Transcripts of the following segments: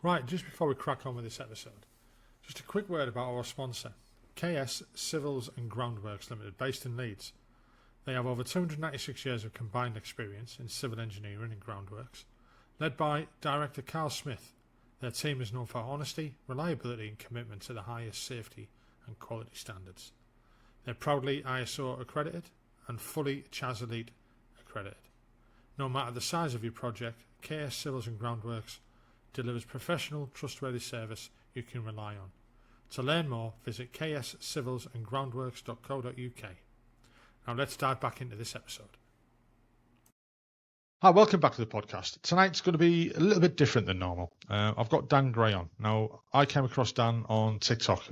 Right, just before we crack on with this episode, just a quick word about our sponsor, KS Civils and Groundworks Limited, based in Leeds. They have over 296 years of combined experience in civil engineering and groundworks. Led by Director Carl Smith, their team is known for honesty, reliability and commitment to the highest safety and quality standards. They're proudly ISO accredited and fully CHAS Elite accredited. No matter the size of your project, KS Civils and Groundworks delivers professional, trustworthy service you can rely on. To learn more, visit kscivilsandgroundworks.co.uk. Now let's dive back into this episode. Hi, welcome back to the podcast. Tonight's going to be a little bit different than normal. I've got Dan Gray on. Now, I came across Dan on TikTok.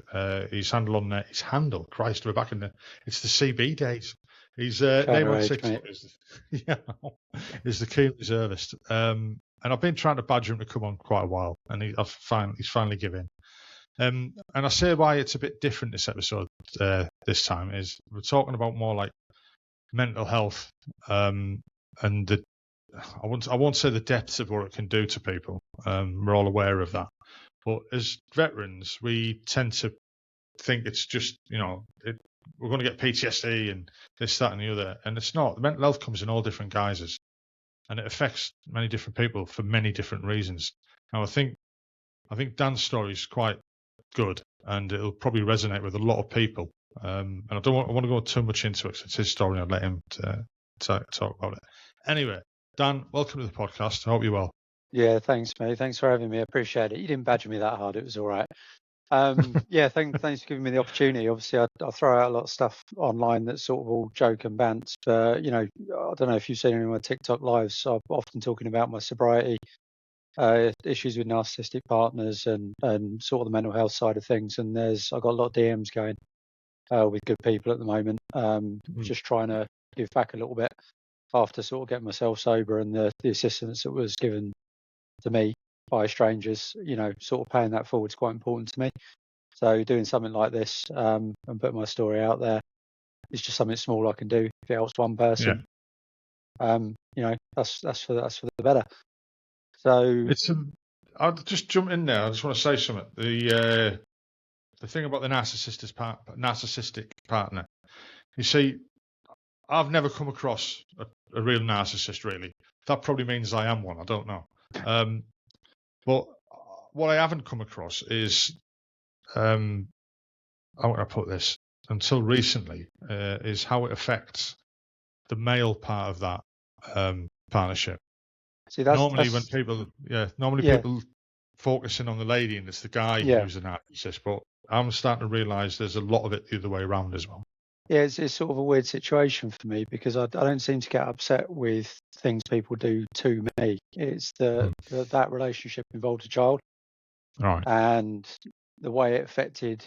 His handle, Christ, we're back in it's the CB days. His name on TikTok is the keen Reservist. And I've been trying to badger him to come on quite a while, and he's finally given. And I say why it's a bit different this episode this time is we're talking about more like mental health and I won't say the depths of what it can do to people. We're all aware of that. But as veterans, we tend to think it's just, we're going to get PTSD and this, that and the other. And it's not. Mental health comes in all different guises. And it affects many different people for many different reasons. Now, I think Dan's story is quite good, and it'll probably resonate with a lot of people. And I want to go too much into it because it's his story. I'd let him talk about it. Anyway, Dan, welcome to the podcast. I hope you're well. Yeah, thanks, mate. Thanks for having me. I appreciate it. You didn't badger me that hard. It was all right. Yeah, thanks for giving me the opportunity. Obviously, I throw out a lot of stuff online that's sort of all joke and bants. But, I don't know if you've seen any of my TikTok lives. So I'm often talking about my sobriety, issues with narcissistic partners and sort of the mental health side of things. And I've got a lot of DMs going with good people at the moment, just trying to give back a little bit after sort of getting myself sober, and the assistance that was given to me by strangers, sort of paying that forward is quite important to me. So doing something like this and putting my story out there is just something small I can do if it helps one person. Yeah. That's for the better. So I'll just jump in there. I just want to say something. The thing about the narcissistic partner, you see, I've never come across a real narcissist, really. That probably means I am one. I don't know. But what I haven't come across is, how would I put this, until recently, is how it affects the male part of that partnership. See, normally people focusing on the lady and it's the guy who's a narcissist, but I'm starting to realise there's a lot of it the other way around as well. Yeah, it's sort of a weird situation for me because I don't seem to get upset with things people do to me. It's that relationship involved a child, right? And the way it affected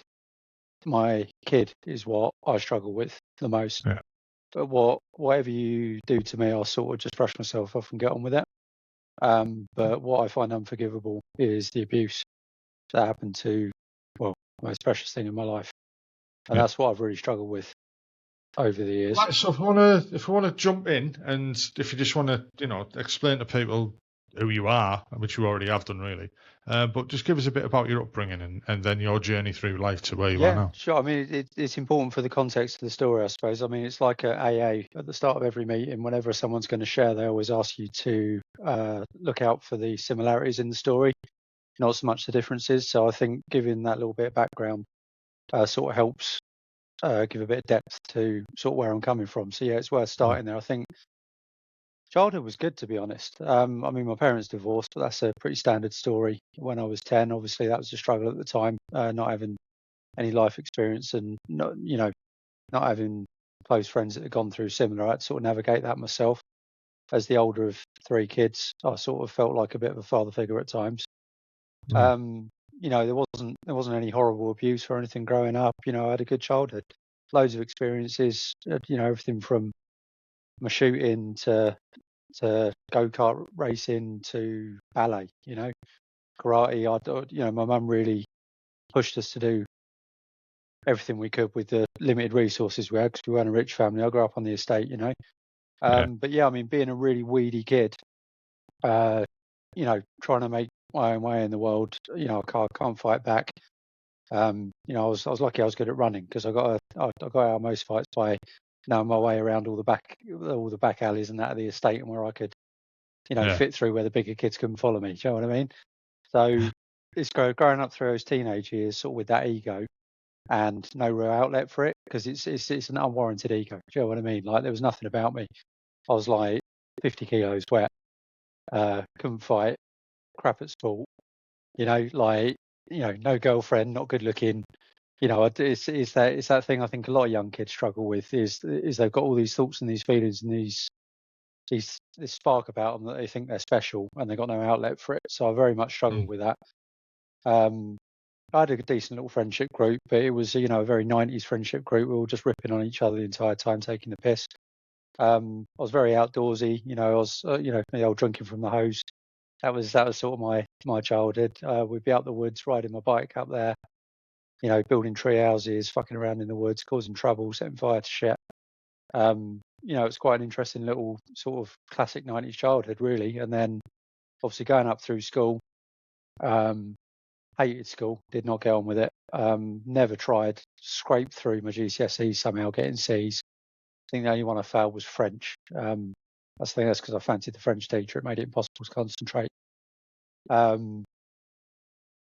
my kid is what I struggle with the most. Yeah. But whatever you do to me, I'll sort of just brush myself off and get on with it. But what I find unforgivable is the abuse that happened to, the most precious thing in my life, and that's what I've really struggled with over the years. Right, so if we want to jump in, and if you just want to, explain to people who you are, which you already have done, really, but just give us a bit about your upbringing and then your journey through life to where you are now. Sure. I mean, it's important for the context of the story, I suppose. I mean, it's like a AA at the start of every meeting. Whenever someone's going to share, they always ask you to look out for the similarities in the story, not so much the differences. So I think giving that little bit of background sort of helps give a bit of depth to sort of where I'm coming from. So yeah, it's worth starting there. I think childhood was good, to be honest. I mean, my parents divorced, but that's a pretty standard story. When I was 10, obviously that was a struggle at the time, not having any life experience and not having close friends that had gone through similar. I had to sort of navigate that myself. As the older of three kids, I sort of felt like a bit of a father figure at times. There wasn't any horrible abuse or anything growing up. I had a good childhood, loads of experiences. Everything from my shooting to go-kart racing to ballet. Karate. My mum really pushed us to do everything we could with the limited resources we had because we weren't a rich family. I grew up on the estate. But yeah, I mean, being a really weedy kid, trying to make my own way in the world. You know, I can't fight back. You know, I was lucky I was good at running, because I got out of most fights by knowing my way around all the back alleys and that of the estate, and where I could, you know, fit through where the bigger kids couldn't follow me. Do you know what I mean? So it's growing up through those teenage years, sort of with that ego and no real outlet for it, because it's an unwarranted ego. Do you know what I mean? Like, there was nothing about me. I was like 50 kilos wet, couldn't fight, crap at sport, you know, like, you know, no girlfriend, not good looking. You know, it's that thing I think a lot of young kids struggle with, is they've got all these thoughts and these feelings and this spark about them that they think they're special, and they've got no outlet for it. So I very much struggled with that. I had a decent little friendship group, but it was, you know, a very 90s friendship group. We were all just ripping on each other the entire time, taking the piss. I was very outdoorsy. You know, I was, you know, the old drinking from the hose. That was sort of my childhood. We'd be out the woods, riding my bike up there, you know, building tree houses, fucking around in the woods, causing trouble, setting fire to shit. You know, it's quite an interesting little sort of classic 90s childhood, really. And then obviously going up through school, hated school, did not get on with it. Never tried, scraped through my GCSEs somehow, getting C's. I think the only one I failed was French. That's because I fancied the French teacher. It made it impossible to concentrate.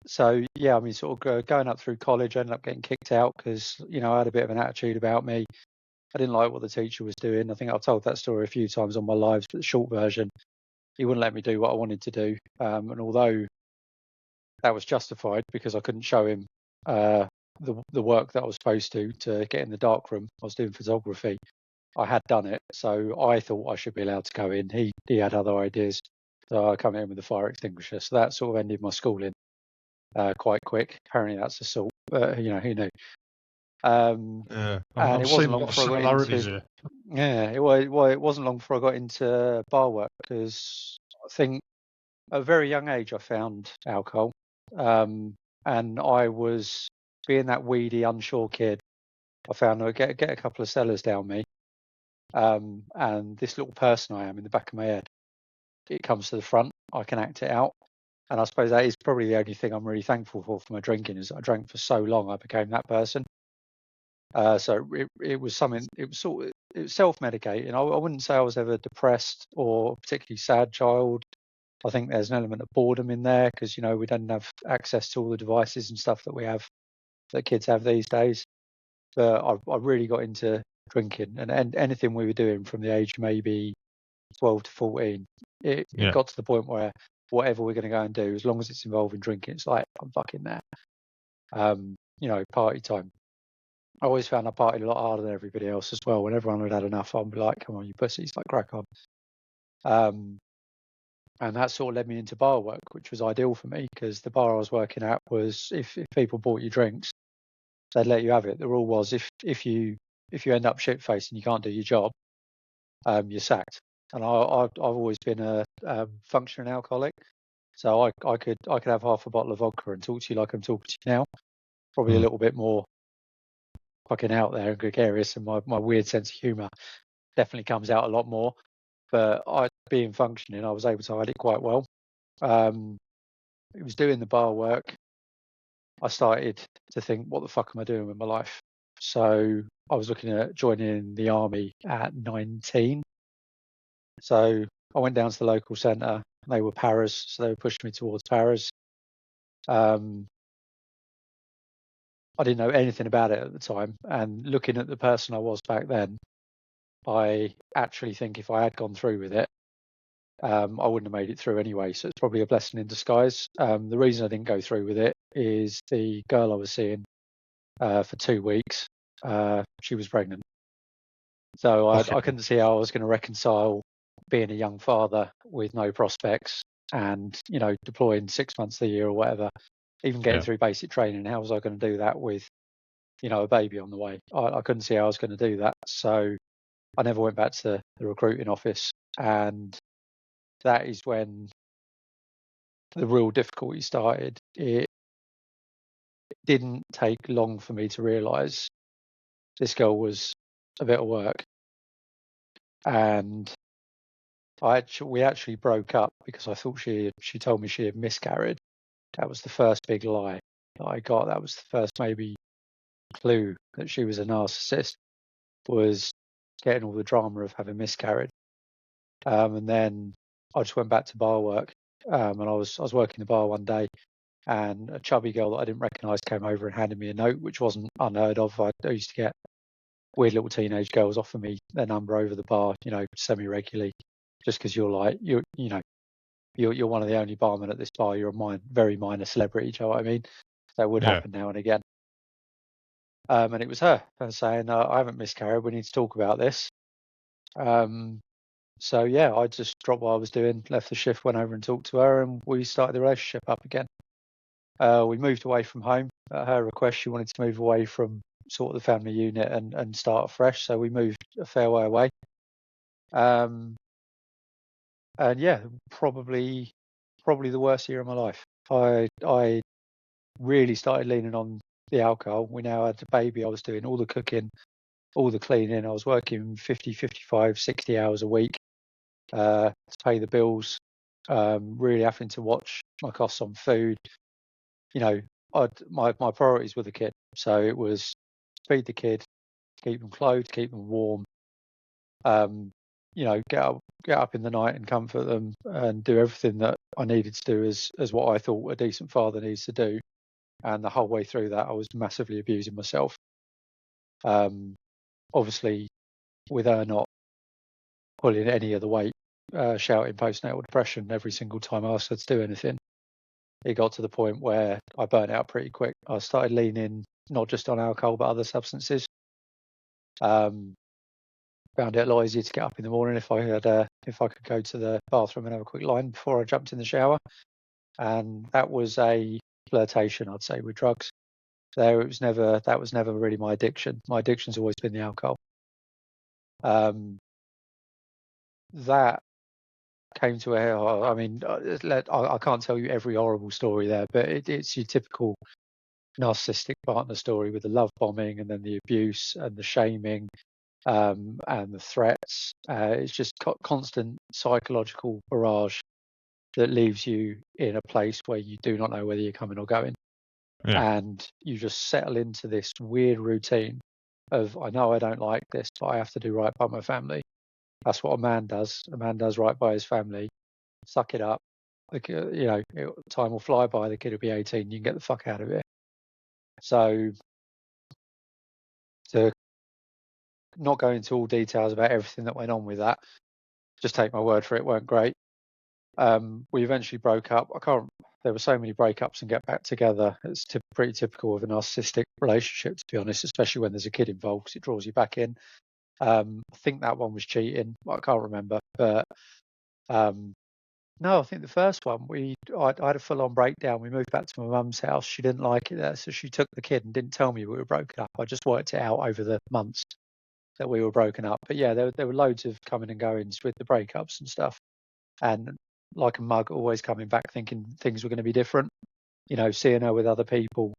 So yeah, I mean, sort of going up through college, I ended up getting kicked out because, you know, I had a bit of an attitude about me. I didn't like what the teacher was doing. I think I've told that story a few times on my lives, but the short version, he wouldn't let me do what I wanted to do. And although that was justified because I couldn't show him the work that I was supposed to get in the dark room, I was doing photography. I had done it, so I thought I should be allowed to go in. He had other ideas, so I come in with the fire extinguisher. So that sort of ended my schooling quite quick. Apparently that's assault, you know, who knew? I'm and it seeing wasn't a long lot of before I got similarities into here. it wasn't long before I got into bar work, because I think at a very young age I found alcohol, and I was, being that weedy, unsure kid, I found I get a couple of sellers down me, and this little person I am in the back of my head, it comes to the front. I can act it out, and I suppose that is probably the only thing I'm really thankful for my drinking, is that I drank for so long I became that person. So it was something. It was self-medicating. I wouldn't say I was ever depressed or particularly sad child. I think there's an element of boredom in there, because, you know, we don't have access to all the devices and stuff that kids have these days. But I really got into drinking, and anything we were doing from the age maybe 12 to 14, it got to the point where whatever we're going to go and do, as long as it's involving drinking, it's like, I'm fucking there. You know, party time. I always found I partied a lot harder than everybody else as well. When everyone had had enough, I'd be like, come on, you pussies, like, crack on. And that sort of led me into bar work, which was ideal for me, because the bar I was working at was, if people bought you drinks, they'd let you have it. The rule was, if you end up shit faced and you can't do your job, you're sacked. And I've always been a functioning alcoholic, so I could have half a bottle of vodka and talk to you like I'm talking to you now. Probably a little bit more fucking out there and gregarious, and my weird sense of humour definitely comes out a lot more. But being functioning, I was able to hide it quite well. It was doing the bar work, I started to think, what the fuck am I doing with my life? So I was looking at joining the army at 19. So I went down to the local centre. They were paras, so they were pushing me towards paras. I didn't know anything about it at the time. And looking at the person I was back then, I actually think if I had gone through with it, I wouldn't have made it through anyway. So it's probably a blessing in disguise. The reason I didn't go through with it is the girl I was seeing for 2 weeks, she was pregnant. So I couldn't see how I was going to reconcile being a young father with no prospects and, you know, deploying 6 months of the year or whatever, even getting through basic training. How was I going to do that with, you know, a baby on the way? I couldn't see how I was going to do that. So I never went back to the recruiting office. And that is when the real difficulty started. It didn't take long for me to realise this girl was a bit of work. And we actually broke up because I thought she told me she had miscarried. That was the first big lie that I got. That was the first maybe clue that she was a narcissist, was getting all the drama of having miscarried. And then I just went back to bar work, and I was working the bar one day, and a chubby girl that I didn't recognise came over and handed me a note, which wasn't unheard of. I used to get weird little teenage girls offer me their number over the bar, semi-regularly, just because you're like you're one of the only barmen at this bar. You're a very minor celebrity. Do you know what I mean? That would happen now and again. And it was her saying, "I haven't miscarried. We need to talk about this." So yeah, I just dropped what I was doing, left the shift, went over and talked to her, and we started the relationship up again. We moved away from home at her request. She wanted to move away from sort of the family unit and start afresh. So we moved a fair way away. And yeah, probably the worst year of my life. I really started leaning on the alcohol. We now had a baby. I was doing all the cooking, all the cleaning. I was working 50, 55, 60 hours a week to pay the bills, really having to watch my costs on food. My priorities were the kid. So it was feed the kid, keep them clothed, keep them warm, get up in the night and comfort them and do everything that I needed to do as what I thought a decent father needs to do. And the whole way through that, I was massively abusing myself. Obviously, with her not pulling any of the weight, shouting postnatal depression every single time I asked her to do anything, it got to the point where I burnt out pretty quick. I started leaning not just on alcohol, but other substances. Found it a lot easier to get up in the morning if I could go to the bathroom and have a quick line before I jumped in the shower. And that was a flirtation, I'd say, with drugs. That was never really my addiction. My addiction's always been the alcohol. That came to a head. I mean, I can't tell you every horrible story there, but it's your typical narcissistic partner story with the love bombing and then the abuse and the shaming and the threats. It's just constant psychological barrage that leaves you in a place where you do not know whether you're coming or going. And you just settle into this weird routine of, I know I don't like this, but I have to do right by my family. That's what a man does. A man does right by his family. Suck it up. Time will fly by. The kid will be 18. You can get the fuck out of it. So, to not go into all details about everything that went on with that, just take my word for it, weren't great. We eventually broke up. There were so many breakups and get back together. It's pretty typical of a narcissistic relationship, to be honest, especially when there's a kid involved, because it draws you back in. I think that one was cheating. I can't remember, but no, I think the first one, I had a full-on breakdown. We moved back to my mum's house. She didn't like it there, so she took the kid and didn't tell me we were broken up. I just worked it out over the months that we were broken up. But yeah, there were loads of coming and goings with the breakups and stuff. And like a mug, always coming back thinking things were going to be different. Seeing her with other people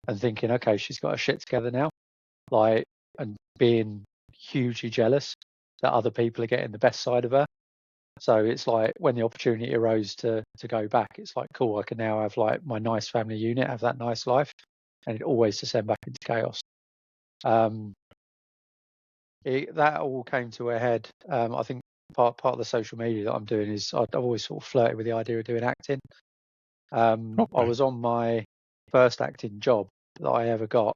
and thinking, okay, she's got her shit together now. And being hugely jealous that other people are getting the best side of her. So it's like when the opportunity arose to go back, it's like, cool, I can now have like my nice family unit, have that nice life, and it always descend back into chaos. That all came to a head. I think part of the social media that I'm doing is I've always sort of flirted with the idea of doing acting. I was on my first acting job that I ever got,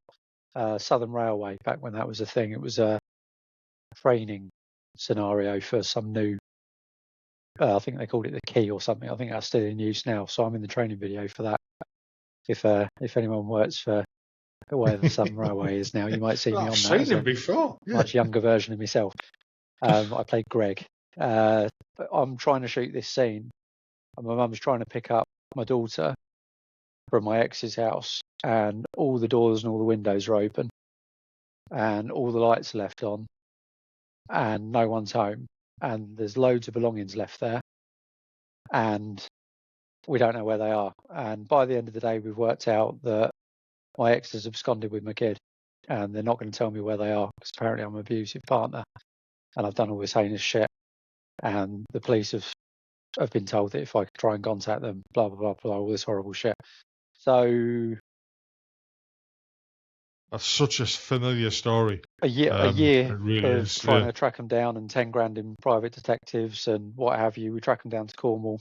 Southern Railway, back when that was a thing. It was a training scenario for some new, I think they called it the Key or something. I think that's still in use now. So I'm in the training video for that. If anyone works for where the Southern Railway is now, you might see me on that. I've seen him before. Much younger version of myself. I played Greg. But I'm trying to shoot this scene, and my mum's trying to pick up my daughter from my ex's house, and all the doors and all the windows are open, and all the lights are left on, and no one's home, and there's loads of belongings left there, and we don't know where they are. And by the end of the day, we've worked out that my ex has absconded with my kid, and they're not going to tell me where they are because apparently I'm an abusive partner and I've done all this heinous shit. and the police have been told that if I could try and contact them, blah blah blah blah, all this horrible shit. So That's such a familiar story. a year It really of is. trying Yeah. to track them down, and 10 grand in private detectives and what have you. We track them down to Cornwall.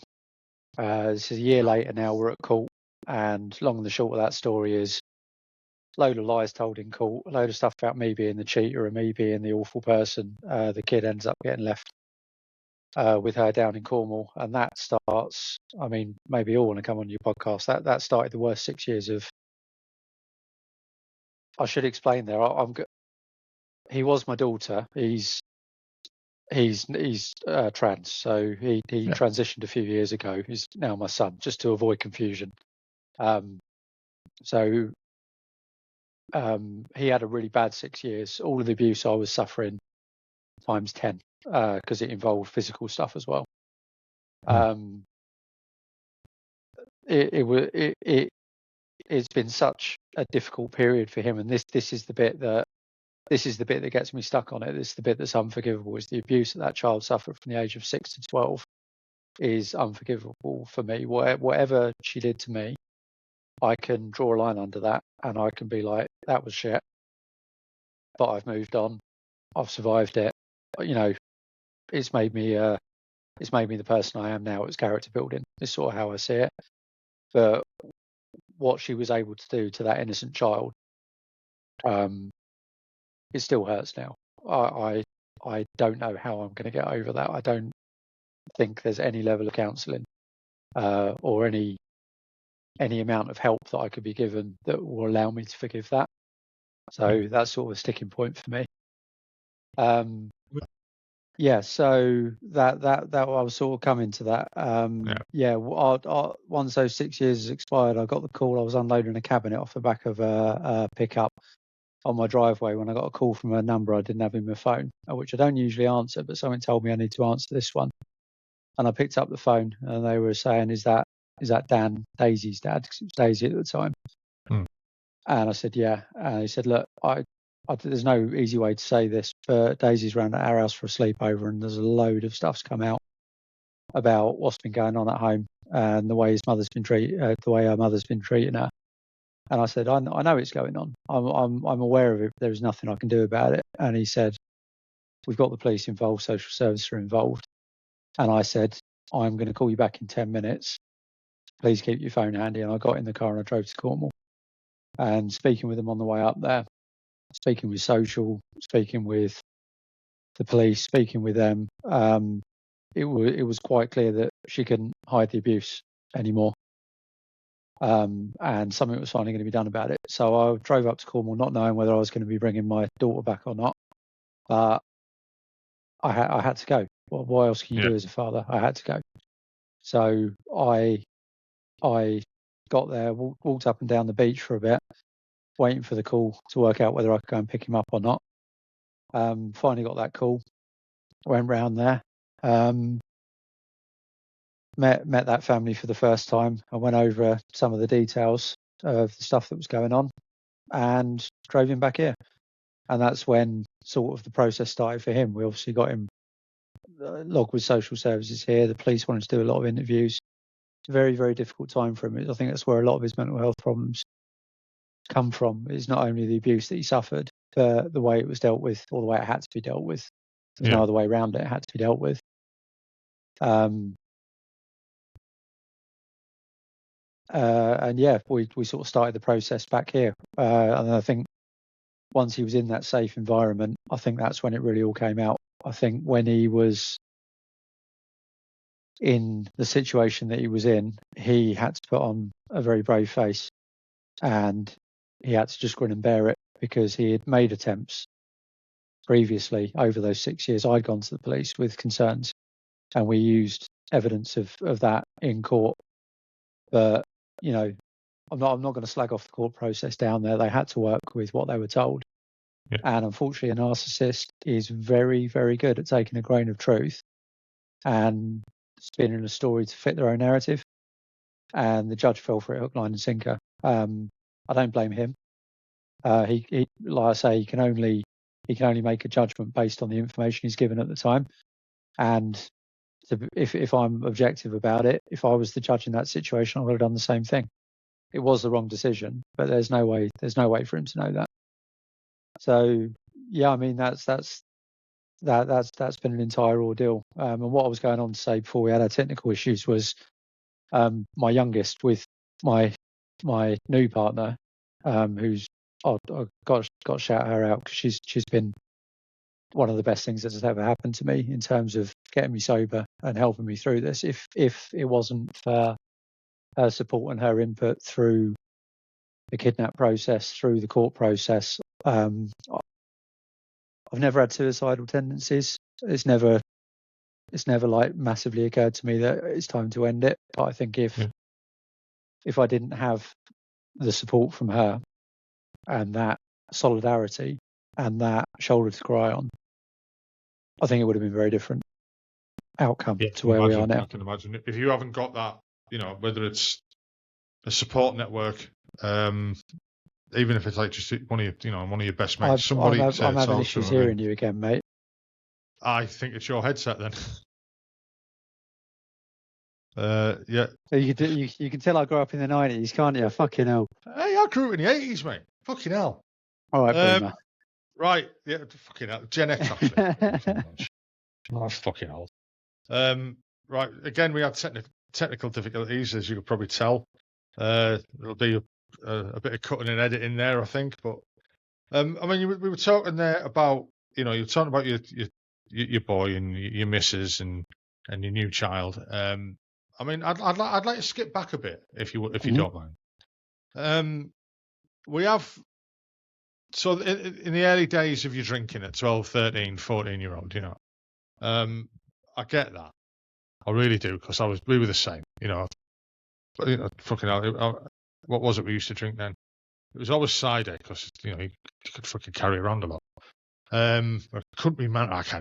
This is a year later now. We're at court, and long and the short of that story is load of lies told in court, a load of stuff about me being the cheater and me being the awful person. The kid ends up getting left with her down in Cornwall, and that starts. I mean, maybe you all want to come on your podcast. That started the worst 6 years of. I should explain there. He was my daughter. He's trans, so he transitioned a few years ago. He's now my son, just to avoid confusion. So he had a really bad 6 years. All of the abuse I was suffering times 10, because it involved physical stuff as well. It's been such a difficult period for him, and this is the bit that gets me stuck on it. This is the bit that's unforgivable. Is the abuse that child suffered from the age of 6 to 12 is unforgivable for me. Whatever she did to me, I can draw a line under that, and I can be like, that was shit, but I've moved on. I've survived it. You know, it's made me the person I am now. It's character building. It's sort of how I see it. But what she was able to do to that innocent child, it still hurts now. I don't know how I'm going to get over that. I don't think there's any level of counselling or any amount of help that I could be given that will allow me to forgive that. So that's sort of a sticking point for me. Yeah, so that I was sort of coming to that. Once those 6 years expired, I got the call. I was unloading a cabinet off the back of a pickup on my driveway when I got a call from a number I didn't have in my phone, which I don't usually answer, but someone told me I need to answer this one. And I picked up the phone, and they were saying, "Is that Dan, Daisy's dad?" 'Cause it was Daisy at the time. And I said, "Yeah." And he said, "Look, there's no easy way to say this, but Daisy's round at our house for a sleepover, and there's a load of stuff's come out about what's been going on at home and the way his mother's been the way her mother's been treating her." And I said, I know it's going on. I'm aware of it. There's nothing I can do about it. And he said, "We've got the police involved, social services are involved." And I said, "I'm going to call you back in 10 minutes. Please keep your phone handy." And I got in the car and I drove to Cornwall. And speaking with them on the way up there, speaking with social, speaking with the police, speaking with them, it was quite clear that she couldn't hide the abuse anymore. And something was finally going to be done about it. So I drove up to Cornwall, not knowing whether I was going to be bringing my daughter back or not. But I had to go. Well, what else can you do as a father? I had to go. So I got there, walked up and down the beach for a bit, waiting for the call to work out whether I could go and pick him up or not. Finally got that call. Went round there. Met that family for the first time. I went over some of the details of the stuff that was going on and drove him back here. And that's when sort of the process started for him. We obviously got him logged with social services here. The police wanted to do a lot of interviews. It's a very, very difficult time for him. I think that's where a lot of his mental health problems come from. It's not only the abuse that he suffered, but the way it was dealt with, or the way it had to be dealt with. There's no other way around it. It had to be dealt with. And yeah, we sort of started the process back here. And I think once he was in that safe environment, I think that's when it really all came out. I think when he was in the situation that he was in, he had to put on a very brave face, and he had to just grin and bear it, because he had made attempts previously over those 6 years. I'd gone to the police with concerns, and we used evidence of that in court. But you know, I'm not going to slag off the court process down there. They had to work with what they were told. And unfortunately, a narcissist is very, very good at taking a grain of truth and spinning a story to fit their own narrative. And the judge fell for it hook, line, and sinker. I don't blame him. He, like I say, he can only make a judgment based on the information he's given at the time. And if I'm objective about it, if I was the judge in that situation, I would have done the same thing. It was the wrong decision, but there's no way for him to know that. So yeah, I mean that's been an entire ordeal. And what I was going on to say before we had our technical issues was my youngest with my new partner, who's I've got to shout her out because she's been one of the best things that has ever happened to me in terms of getting me sober and helping me through this. If it wasn't for her support and her input through the kidnap process, through the court process, I've never had suicidal tendencies. It's never like massively occurred to me that it's time to end it. But I think if I didn't have the support from her and that solidarity and that shoulder to cry on, I think it would have been a very different outcome to where we are now. I can imagine. If you haven't got that, whether it's a support network, even if it's like just one of your best mates, somebody. I'm having issues hearing you again, mate. I think it's your headset then. Yeah. So you can tell I grew up in the 90s, can't you? Fucking hell. Hey, I grew up in the 80s, mate. Fucking hell. All right, boomer. Right, yeah, fucking hell. Gen X, actually. Oh, fucking old. Right, again, we had technical difficulties, as you could probably tell. There'll be a bit of cutting and editing there, I think. But I mean, we were talking there about, you were talking about your boy and your missus and your new child. I mean, I'd like to skip back a bit if you don't mind. We have. So in the early days of your drinking at 12, 13, 14-year-old, I get that. I really do, because we were the same, But, fucking hell, what was it we used to drink then? It was always cider, because, you could fucking carry around a lot. I can't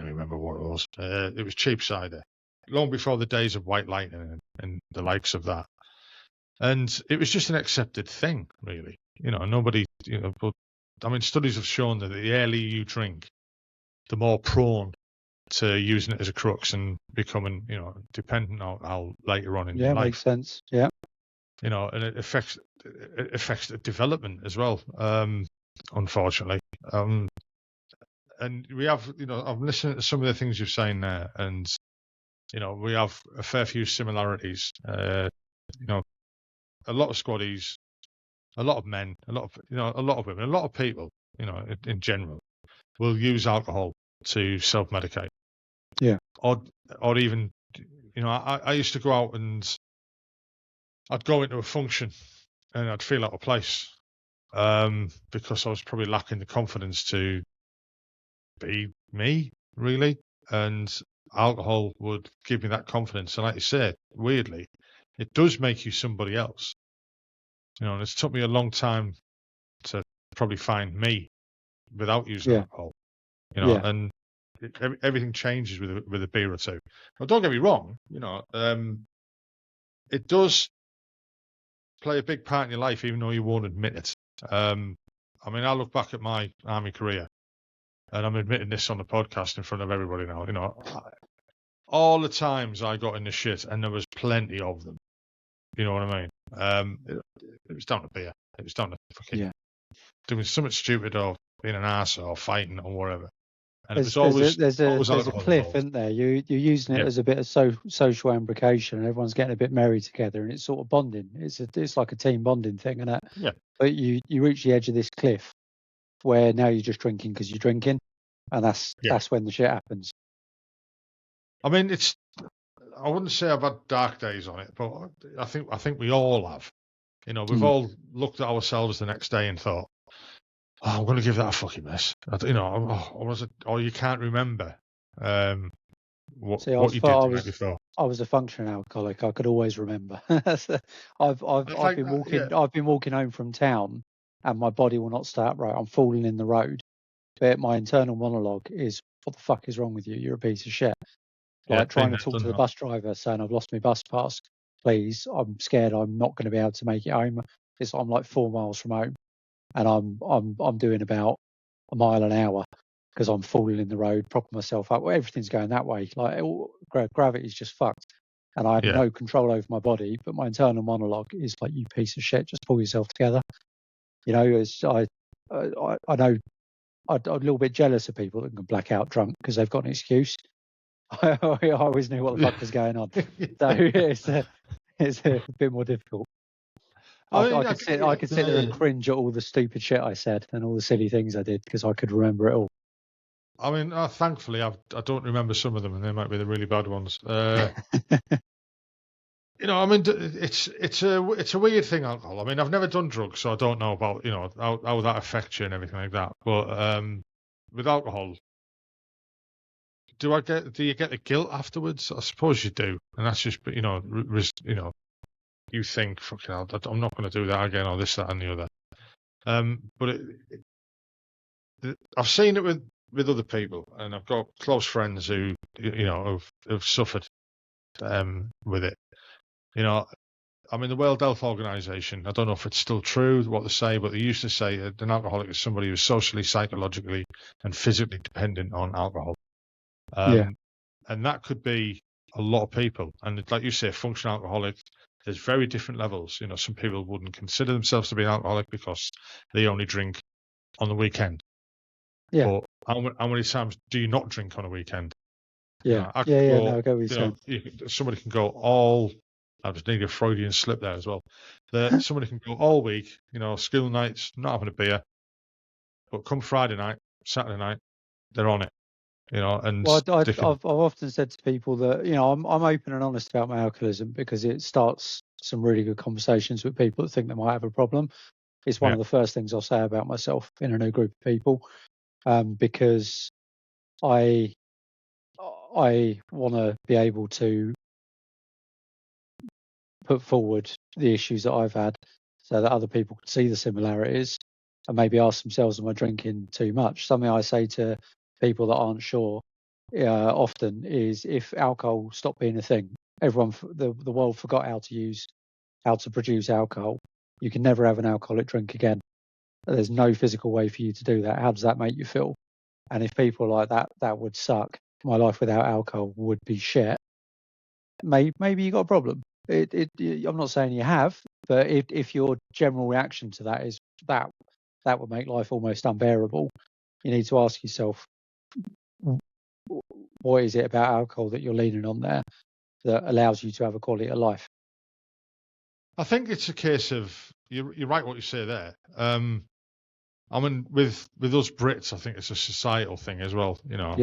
remember what it was. It was cheap cider. Long before the days of White Lightning and the likes of that. And it was just an accepted thing, really. Nobody, but I mean, studies have shown that the earlier you drink, the more prone to using it as a crux and becoming, dependent on how later on in your life. Yeah, makes sense. Yeah. And it affects the development as well, unfortunately. And we have, I'm listening to some of the things you're saying there, and, we have a fair few similarities. A lot of squaddies, a lot of men, a lot of women, a lot of people, in general, will use alcohol to self-medicate. Yeah. Or even, I used to go out and I'd go into a function and I'd feel out of place, because I was probably lacking the confidence to be me, really. And alcohol would give me that confidence. And like you said, weirdly, it does make you somebody else. And it's took me a long time to probably find me without using alcohol. And everything changes with a beer or two. Now, don't get me wrong. It does play a big part in your life, even though you won't admit it. I mean, I look back at my army career, and I'm admitting this on the podcast in front of everybody now. All the times I got in the shit, and there was plenty of them. You know what I mean? It was down to beer. It was down to fucking doing something stupid or being an ass or fighting or whatever. And there's a cliff, isn't there? You're using it as a bit of social imbrication, and everyone's getting a bit merry together, and it's sort of bonding. It's like a team bonding thing, and that. Yeah. But you reach the edge of this cliff where now you're just drinking because you're drinking, and that's when the shit happens. I mean, I wouldn't say I've had dark days on it, but I think we all have. We've all looked at ourselves the next day and thought, "Oh, I'm going to give that a fucking miss." Or you can't remember what you did the night before. I was a functioning alcoholic. I could always remember. I've been walking home from town, and my body will not stay upright. I'm falling in the road. But my internal monologue is, "What the fuck is wrong with you? You're a piece of shit." Like trying to talk to the bus driver, saying, "I've lost my bus pass. Please, I'm scared I'm not going to be able to make it home. I'm like 4 miles from home, and I'm doing about a mile an hour, because I'm falling in the road, propping myself up. Well, everything's going that way. Like gravity's just fucked, and I have no control over my body. But my internal monologue is like, "You piece of shit, just pull yourself together." You know, I know I'm a little bit jealous of people that can black out drunk because they've got an excuse. I always knew what the fuck was going on, so it's a bit more difficult. I could sit there and cringe at all the stupid shit I said and all the silly things I did because I could remember it all. I mean, thankfully, I don't remember some of them, and they might be the really bad ones. You know, I mean, it's a weird thing, alcohol. I mean, I've never done drugs, so I don't know about, you know, how that affects you and everything like that. But with alcohol, do you get the guilt afterwards? I suppose you do, and that's just, you know, you think, fucking hell, I'm not going to do that again, or this, that, and the other. But I've seen it with other people, and I've got close friends who, you know, have suffered with it. You know, I mean, the World Health Organization, I don't know if it's still true what they say, but they used to say that an alcoholic is somebody who's socially, psychologically, and physically dependent on alcohol. And that could be a lot of people. And like you say, functional alcoholic, there's very different levels. You know, some people wouldn't consider themselves to be an alcoholic because they only drink on the weekend. Yeah. But how many times do you not drink on a weekend? Yeah. I go what you're saying. Somebody can go I just need a Freudian slip there as well. Somebody can go all week, you know, school nights, not having a beer, but come Friday night, Saturday night, they're on it. You know, and I've often said to people that, you know, I'm open and honest about my alcoholism because it starts some really good conversations with people that think they might have a problem. It's one of the first things I'll say about myself in a new group of people, because I want to be able to put forward the issues that I've had so that other people can see the similarities and maybe ask themselves, am I drinking too much? Something I say to people that aren't sure often is, if alcohol stopped being a thing, the world forgot how to produce alcohol, you can never have an alcoholic drink again. There's no physical way for you to do that. How does that make you feel? And if people are like that would suck. My life without alcohol would be shit. Maybe you got a problem. I'm not saying you have, but if your general reaction to that is that would make life almost unbearable, you need to ask yourself, what is it about alcohol that you're leaning on there that allows you to have a quality of life? I think it's a case of, you're right what you say there. I mean, with us Brits, I think it's a societal thing as well. You know,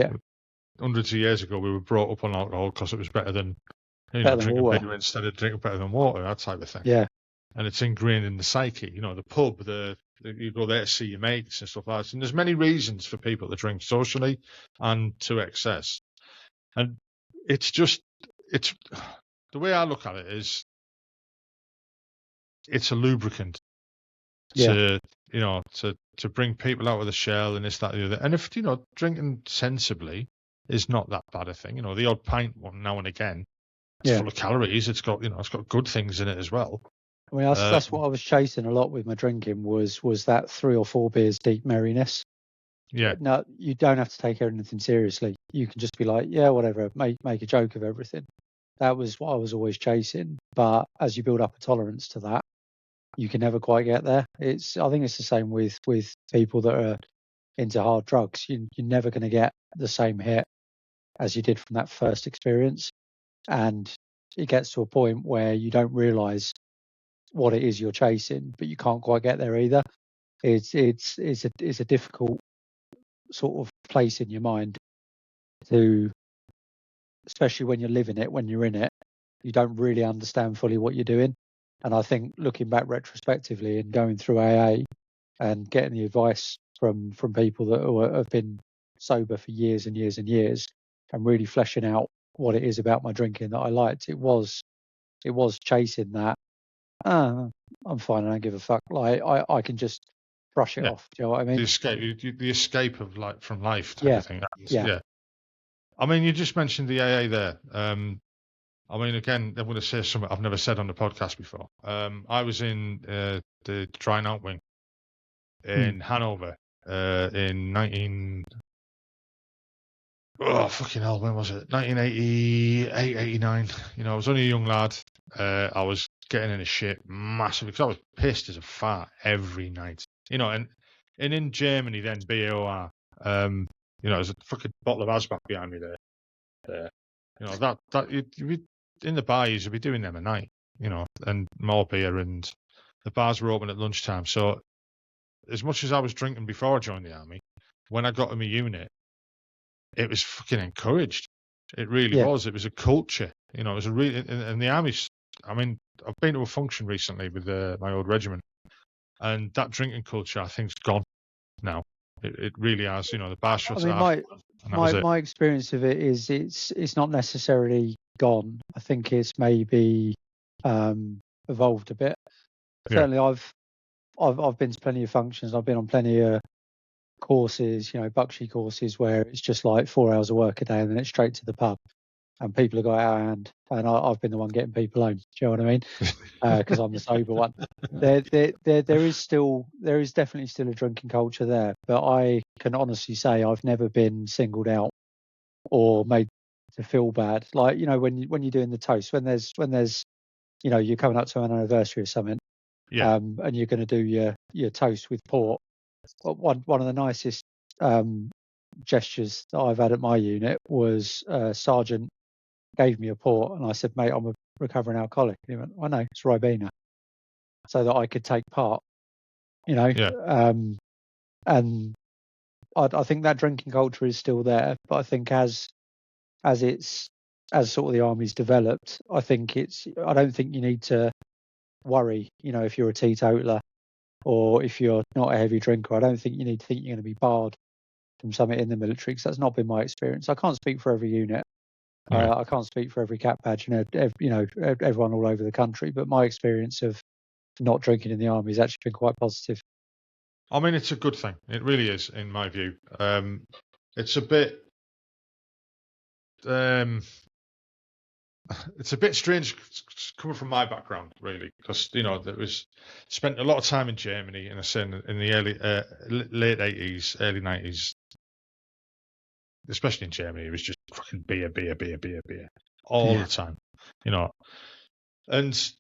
hundreds of years ago, we were brought up on alcohol because it was better than, drinking beer instead of drinking better than water, that type of thing. Yeah. And it's ingrained in the psyche. You know, the pub, you go there to see your mates and stuff like that. And there's many reasons for people to drink socially and to excess. And it's the way I look at it is, it's a lubricant to bring people out of the shell and this, that, and the other. And if, drinking sensibly is not that bad a thing, the odd pint one now and again, it's full of calories. It's got, it's got good things in it as well. I mean, that's what I was chasing a lot with my drinking was that 3 or 4 beers deep merriness. Yeah. No, you don't have to take anything seriously. You can just be like, yeah, whatever, make a joke of everything. That was what I was always chasing. But as you build up a tolerance to that, you can never quite get there. I think it's the same with people that are into hard drugs. You're never going to get the same hit as you did from that first experience. And it gets to a point where you don't realise what it is you're chasing, but you can't quite get there either. It's a difficult sort of place in your mind to, especially when you're living it, when you're in it, you don't really understand fully what you're doing. And I think looking back retrospectively and going through AA and getting the advice from people that have been sober for years and years and years, and really fleshing out what it is about my drinking that I liked, it was chasing that. I'm fine, I don't give a fuck. Like I can just brush it off. Do you know what I mean? The escape of from life type of thing. Yeah. I mean, you just mentioned the AA there. I mean, again, I'm going to say something I've never said on the podcast before. I was in the Dry Out Wing in Hanover in oh, fucking hell, when was it? 1988, 89. I was only a young lad. I was getting in a shit massively because I was pissed as a fart every night. And in Germany then, BOR, there's a fucking bottle of Asbach behind me there. You'd be in the bars, you'd be doing them at night, and more beer, and the bars were open at lunchtime. So as much as I was drinking before I joined the army, when I got to my unit, it was fucking encouraged. It really was. It was a culture. It was a really, and the army's, I mean, I've been to a function recently with my old regiment, and that drinking culture, I think, is gone now. It really has. The bar shuts off. My experience of it is it's not necessarily gone. I think it's maybe evolved a bit. Certainly, I've been to plenty of functions. I've been on plenty of courses, Buckshee courses, where it's just like 4 hours of work a day, and then it's straight to the pub, and people have got out of hand, and I've been the one getting people home. Do you know what I mean? Because I'm the sober one. There is definitely still a drinking culture there, but I can honestly say I've never been singled out or made to feel bad. Like, when you're doing the toast, when there's you're coming up to an anniversary or something, and you're going to do your toast with port. One of the nicest gestures that I've had at my unit was Sergeant gave me a port, and I said, "Mate, I'm a recovering alcoholic." And he went, "I know, it's Ribena," so that I could take part. And I think that drinking culture is still there, but I think as sort of the army's developed, I don't think you need to worry, if you're a teetotaler or if you're not a heavy drinker. I don't think you need to think you're going to be barred from something in the military, because that's not been my experience. I can't speak for every unit. I can't speak for every cap badge and everyone all over the country, but my experience of not drinking in the army has actually been quite positive. I mean, it's a good thing. It really is, in my view. It's a bit strange coming from my background, really, because there was spent a lot of time in Germany, and I said in the early late 80s, early 90s, especially in Germany, it was just fucking beer all the time, and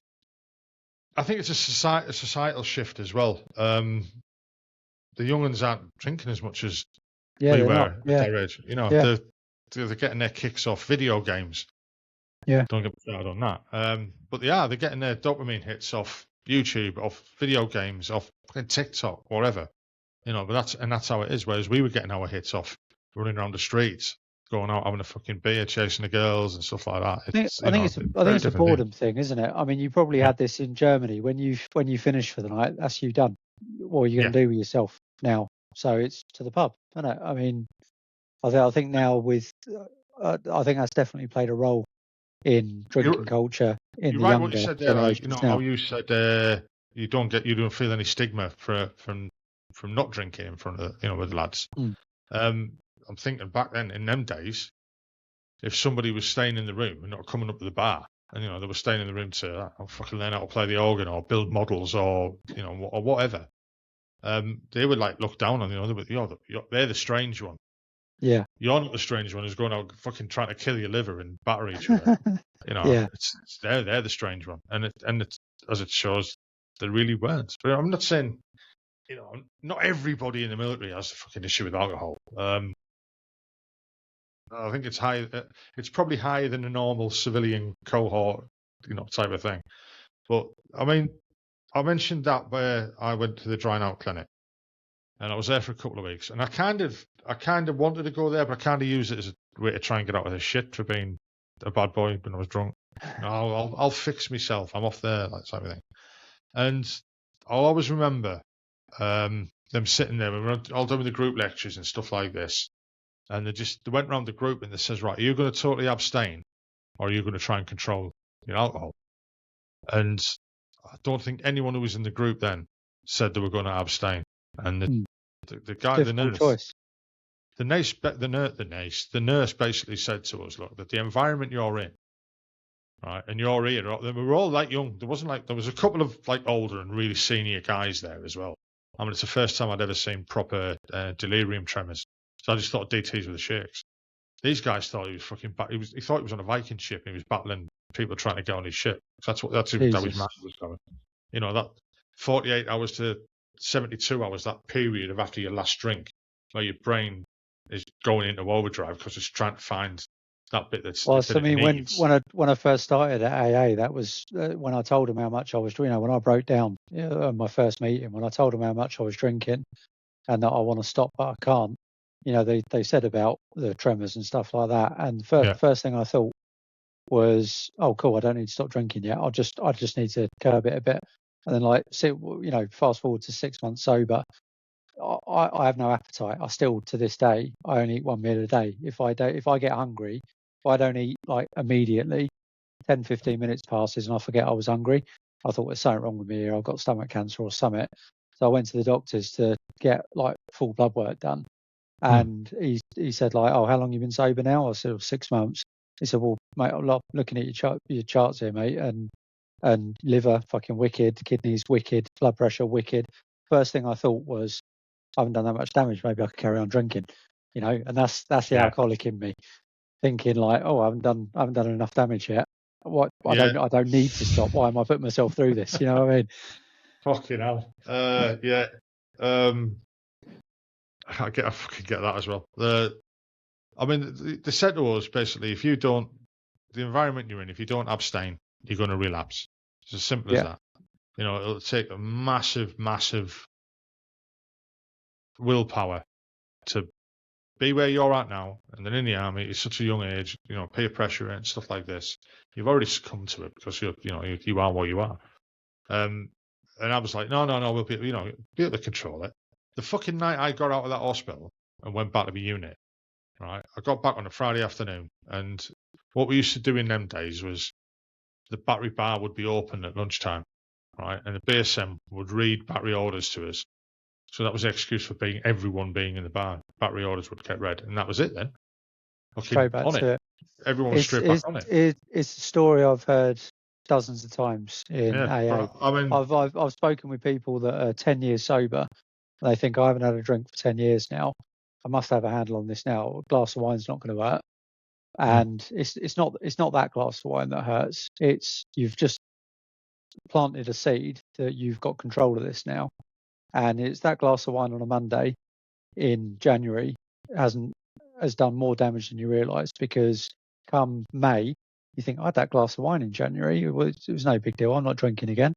I think it's a societal shift as well. The young ones aren't drinking as much as we were at their age. They're getting their kicks off video games. Yeah. Don't get me started on that. But they're getting their dopamine hits off YouTube, off video games, off TikTok, whatever. But that's how it is. Whereas we were getting our hits off running around the streets, going out having a fucking beer, chasing the girls and stuff like that. I think it's a boredom thing, isn't it? I mean, you probably had this in Germany when you finish for the night. That's you done. What are you going to do with yourself now? So it's to the pub, isn't it? I mean, I think now with I think that's definitely played a role in drinking culture in the younger what you said there, how you said you don't feel any stigma from not drinking in front of with lads. I'm thinking back then in them days, if somebody was staying in the room and not coming up to the bar, and they were staying in the room to fucking learn how to play the organ or build models or or whatever, they would like look down on they're the strange one. Yeah, you're not the strange one who's going out fucking trying to kill your liver and batter each other. It's they're the strange one, and it's, as it shows, they really weren't. But I'm not saying not everybody in the military has a fucking issue with alcohol. I think it's high. It's probably higher than a normal civilian cohort, type of thing. But I mean, I mentioned that where I went to the drying out clinic, and I was there for a couple of weeks, and I kind of wanted to go there, but I kind of used it as a way to try and get out of this shit for being a bad boy when I was drunk. I'll fix myself. I'm off there, that type of thing. And I'll always remember them sitting there. We were all doing the group lectures and stuff like this. And they went around the group and they says, right, are you going to totally abstain, or are you going to try and control your alcohol? And I don't think anyone who was in the group then said they were going to abstain. And the guy, the nurse basically said to us, look, that the environment you're in, right, and you're here, we were all like young. There was a couple of like older and really senior guys there as well. I mean, it's the first time I'd ever seen proper delirium tremors. So I just thought DTs were the shakes. These guys thought he was fucking. He thought he was on a Viking ship. And he was battling people trying to get on his ship. That's how his Jesus. mind was going. You know, that 48 hours to 72 hours, that period of after your last drink, where your brain is going into overdrive because it's trying to find that bit Well, that I it mean, needs. when I first started at AA, that was when I told them how much I was, when I broke down at my first meeting, when I told them how much I was drinking and that I want to stop, but I can't. They said about the tremors and stuff like that. And the first thing I thought was, oh, cool, I don't need to stop drinking yet. I just need to curb it a bit. And then fast forward to 6 months sober. I have no appetite. I still, to this day, I only eat one meal a day. If I get hungry, if I don't eat like immediately, 10, 15 minutes passes and I forget I was hungry. I thought there's something wrong with me here. I've got stomach cancer or something. So I went to the doctors to get like full blood work done. And he said like, oh, how long you been sober now? I said, 6 months. He said, well, mate, I'm looking at your charts here, mate, and liver fucking wicked, kidneys wicked, blood pressure wicked. First thing I thought was, I haven't done that much damage. Maybe I could carry on drinking, and that's the alcoholic in me, thinking like, oh, I haven't done enough damage yet. What I don't need to stop. Why am I putting myself through this? You know what I mean? Fucking hell. Yeah. I fucking get that as well. I mean, they said to us basically, if you don't, the environment you're in, if you don't abstain, you're going to relapse. It's as simple as that. It'll take a massive, massive willpower to be where you're at now. And then in the army, it's such a young age, peer pressure and stuff like this. You've already succumbed to it because you are what you are. And I was like, no, we'll be able to control it. The fucking night I got out of that hospital and went back to the unit, right? I got back on a Friday afternoon, and what we used to do in them days was the battery bar would be open at lunchtime, right? And the BSM would read battery orders to us. So that was the excuse for everyone being in the bar. Battery orders would get read, and that was it then. Straight back to it. Everyone was straight back on it. It's a story I've heard dozens of times in AA. I mean, I've spoken with people that are 10 years sober. And they think, I haven't had a drink for 10 years now. I must have a handle on this now. A glass of wine's not going to hurt. And it's not that glass of wine that hurts. It's you've just planted a seed that you've got control of this now. And it's that glass of wine on a Monday in January has done more damage than you realise, because come May, you think, I had that glass of wine in January. It was no big deal. I'm not drinking again.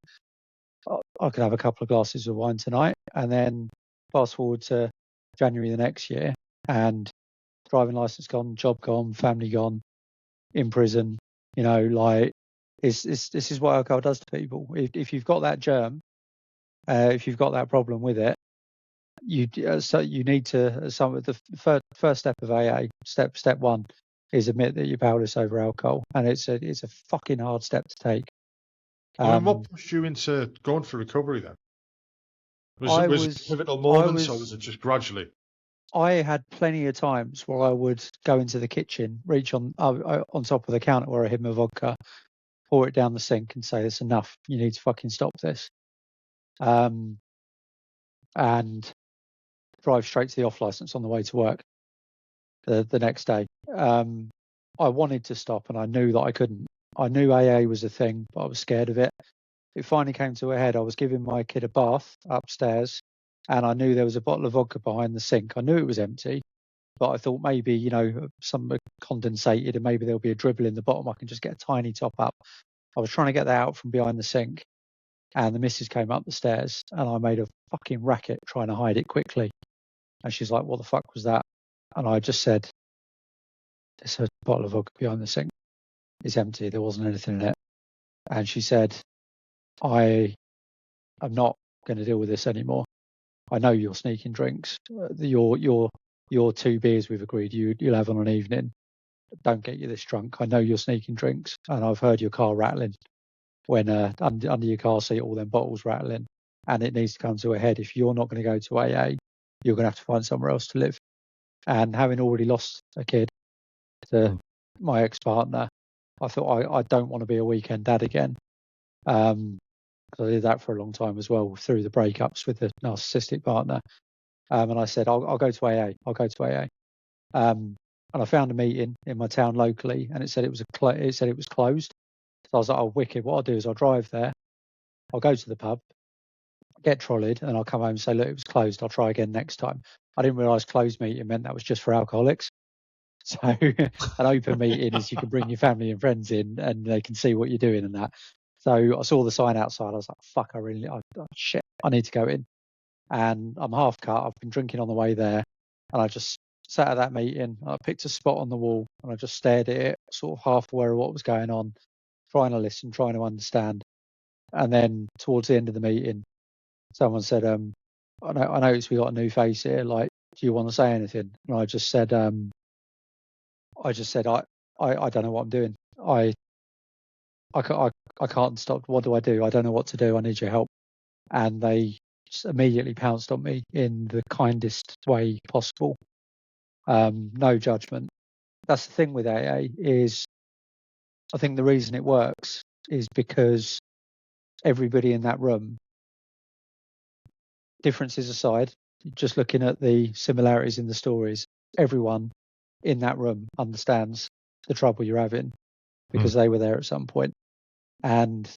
I could have a couple of glasses of wine tonight. And then fast forward to January the next year, and driving license gone, job gone, family gone, in prison. This is what alcohol does to people. If you've got that germ, if you've got that problem with it, you need to. The first step of AA, step one, is admit that you're powerless over alcohol, and it's a fucking hard step to take. What pushed you into going for recovery then? Was it pivotal moments, or was it just gradually? I had plenty of times where I would go into the kitchen, reach on top of the counter where I hid my vodka, pour it down the sink, and say, "It's enough. You need to fucking stop this," and drive straight to the off license on the way to work the next day. I wanted to stop, and I knew that I couldn't. I knew AA was a thing, but I was scared of it. It finally came to a head. I was giving my kid a bath upstairs, and I knew there was a bottle of vodka behind the sink. I knew it was empty, but I thought maybe, some condensated, and maybe there'll be a dribble in the bottom. I can just get a tiny top up. I was trying to get that out from behind the sink, and the missus came up the stairs, and I made a fucking racket trying to hide it quickly. And she's like, "What the fuck was that?" And I just said, "There's a bottle of vodka behind the sink. It's empty. There wasn't anything in it." And she said, "I am not going to deal with this anymore. I know you're sneaking drinks. Your 2 beers we've agreed you'll have on an evening. Don't get you this drunk. I know you're sneaking drinks, and I've heard your car rattling when under your car seat, all them bottles rattling, and it needs to come to a head. If you're not going to go to AA, you're going to have to find somewhere else to live." And having already lost a kid to my ex-partner, I thought I don't want to be a weekend dad again. I did that for a long time as well, through the breakups with the narcissistic partner. And I said, I'll go to AA. I'll go to AA. and I found a meeting in my town locally, and it said it was closed. So I was like, oh, wicked. What I'll do is I'll drive there, I'll go to the pub, get trolleyed, and I'll come home and say, look, it was closed. I'll try again next time. I didn't realise closed meeting meant that was just for alcoholics. So an open meeting is you can bring your family and friends in, and they can see what you're doing and that. So I saw the sign outside. I was like, fuck, shit, I need to go in. And I'm half cut. I've been drinking on the way there, and I just sat at that meeting. I picked a spot on the wall, and I just stared at it, sort of half aware of what was going on, trying to listen, trying to understand. And then towards the end of the meeting, someone said, I noticed we got a new face here. Like, do you want to say anything? And I just said, I don't know what I'm doing. I can't stop. What do? I don't know what to do. I need your help. And they just immediately pounced on me in the kindest way possible. No judgment. That's the thing with AA is, I think the reason it works is because everybody in that room, differences aside, just looking at the similarities in the stories, everyone in that room understands the trouble you're having because they were there at some point. And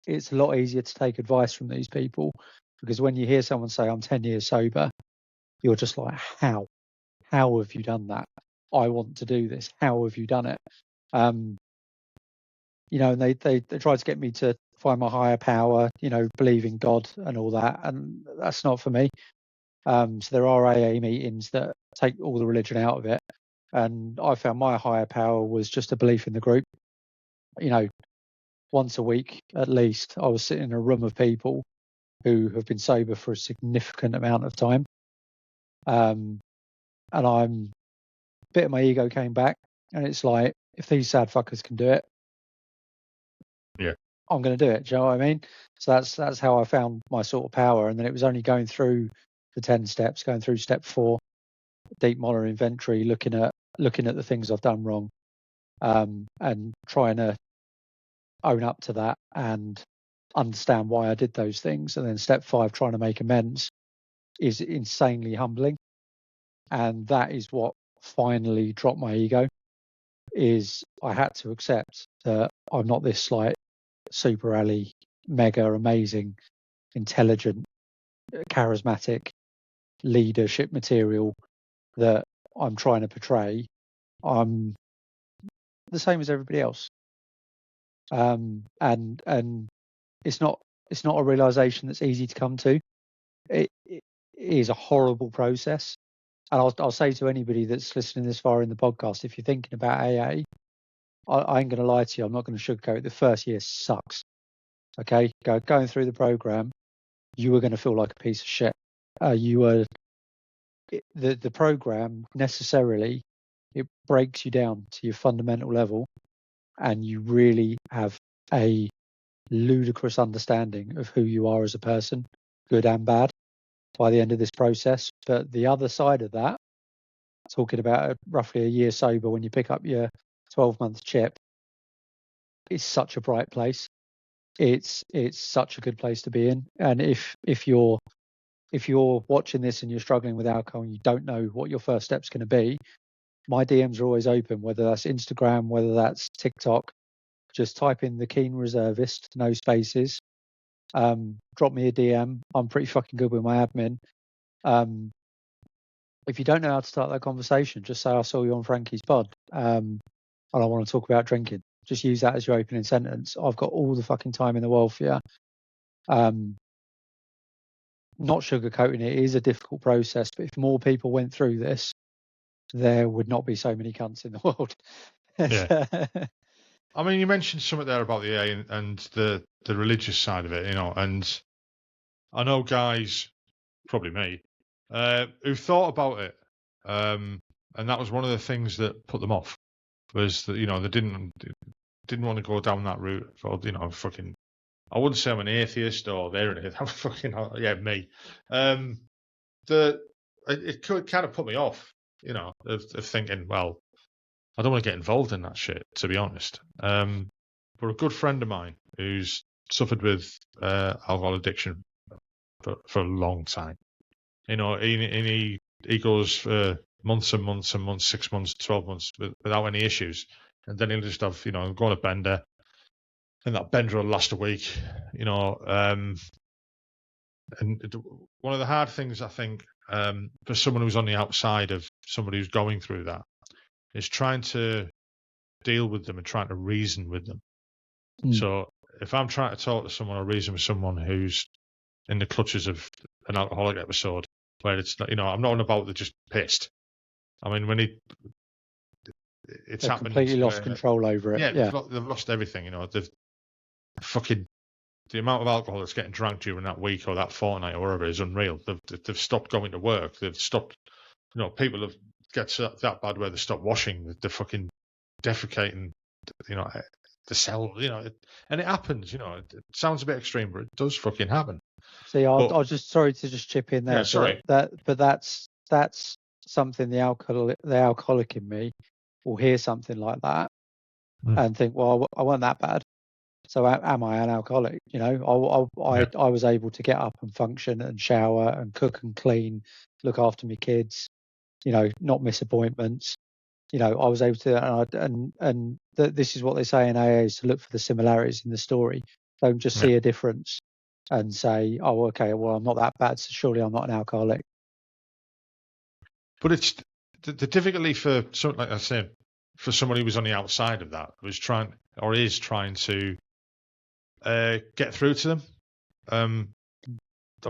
it's a lot easier to take advice from these people, because when you hear someone say, I'm 10 years sober, you're just like, how have you done that? I want to do this. How have you done it? You know, and they tried to get me to find my higher power, you know, believe in God and all that. And that's not for me. So there are AA meetings that take all the religion out of it. And I found my higher power was just a belief in the group. You know, once a week at least, I was sitting in a room of people who have been sober for a significant amount of time. And a bit of my ego came back, and it's like, if these sad fuckers can do it, yeah, I'm going to do it. Do you know what I mean? So that's how I found my sort of power. And then it was only going through the 10 steps, going through step 4, deep molar inventory, looking at the things I've done wrong, and trying to own up to that and understand why I did those things. And then step 5, trying to make amends, is insanely humbling. And that is what finally dropped my ego, is I had to accept that I'm not this like super ally, mega amazing, intelligent, charismatic leadership material that I'm trying to portray. I'm the same as everybody else. And it's not a realization that's easy to come to. It is a horrible process. And I'll say to anybody that's listening this far in the podcast, if you're thinking about AA, I ain't going to lie to you. I'm not going to sugarcoat it. The first year sucks. Okay, going through the program, you are going to feel like a piece of shit. The program necessarily, it breaks you down to your fundamental level, and you really have a ludicrous understanding of who you are as a person, good and bad, by the end of this process. But the other side of that, talking about roughly a year sober, when you pick up your 12-month chip, it's such a bright place. It's such a good place to be in. And if you're watching this and you're struggling with alcohol and you don't know what your first step's going to be, my DMs are always open, whether that's Instagram, whether that's TikTok. Just type in the Keen Reservist, no spaces. Drop me a DM. I'm pretty fucking good with my admin. If you don't know how to start that conversation, just say, I saw you on Frankie's pod, and I want to talk about drinking. Just use that as your opening sentence. I've got all the fucking time in the world for you. Not sugarcoating it, it is a difficult process, but if more people went through this, there would not be so many cunts in the world. Yeah. I mean, you mentioned something there about the AA and the religious side of it, you know, and I know guys, probably me, who thought about it, and that was one of the things that put them off, was that, you know, they didn't want to go down that route. For, you know, fucking, I wouldn't say I'm an atheist or they're an atheist. I'm fucking, yeah, me. It could kind of put me off, you know, of thinking, well, I don't want to get involved in that shit, to be honest. But a good friend of mine who's suffered with alcohol addiction for a long time, you know, he goes for months and months and months, 6 months, 12 months without any issues, and then he'll just have, go on a bender, and that bender will last a week, and one of the hard things I think for someone who's on the outside of somebody who's going through that is trying to deal with them and trying to reason with them. So if I'm trying to talk to someone or reason with someone who's in the clutches of an alcoholic episode, where it's not, I'm not on about they're just pissed. I mean, when it's they've happened, completely lost control over it. Yeah, they've lost everything. They've fucking the amount of alcohol that's getting drank during that week or that fortnight or whatever is unreal. They've stopped going to work. They've stopped. People have get that bad where they stop washing. They're fucking defecating. The cell. And it happens. It sounds a bit extreme, but it does fucking happen. See, I'll just sorry to just chip in there. Yeah, sorry. But that's something the alcoholic in me will hear something like that and think, well, I wasn't that bad. So am I an alcoholic? I was able to get up and function and shower and cook and clean, look after my kids, not miss appointments. I was able to, and this is what they say in AA is to look for the similarities in the story. Don't just see a difference and say, oh, okay, well, I'm not that bad, so surely I'm not an alcoholic. But it's the difficulty for something like I said, for somebody who was on the outside of that, is trying to get through to them. I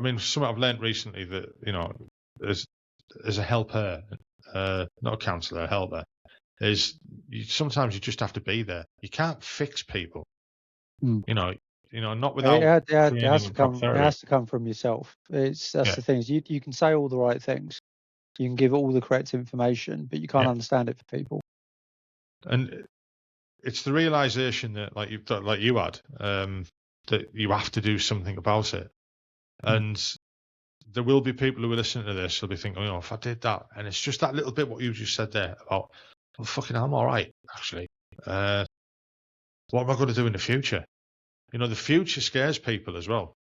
mean, something I've learned recently that, as a helper, not a counsellor, a helper, is sometimes you just have to be there. You can't fix people. Not without. It has to come from yourself. That's the thing. Is you can say all the right things, you can give all the correct information, but you can't understand it for people. And it's the realization that, like you had, that you have to do something about it. And there will be people who are listening to this who'll be thinking, if I did that, and it's just that little bit what you just said there about, well, fucking, I'm all right, actually. What am I going to do in the future? The future scares people as well.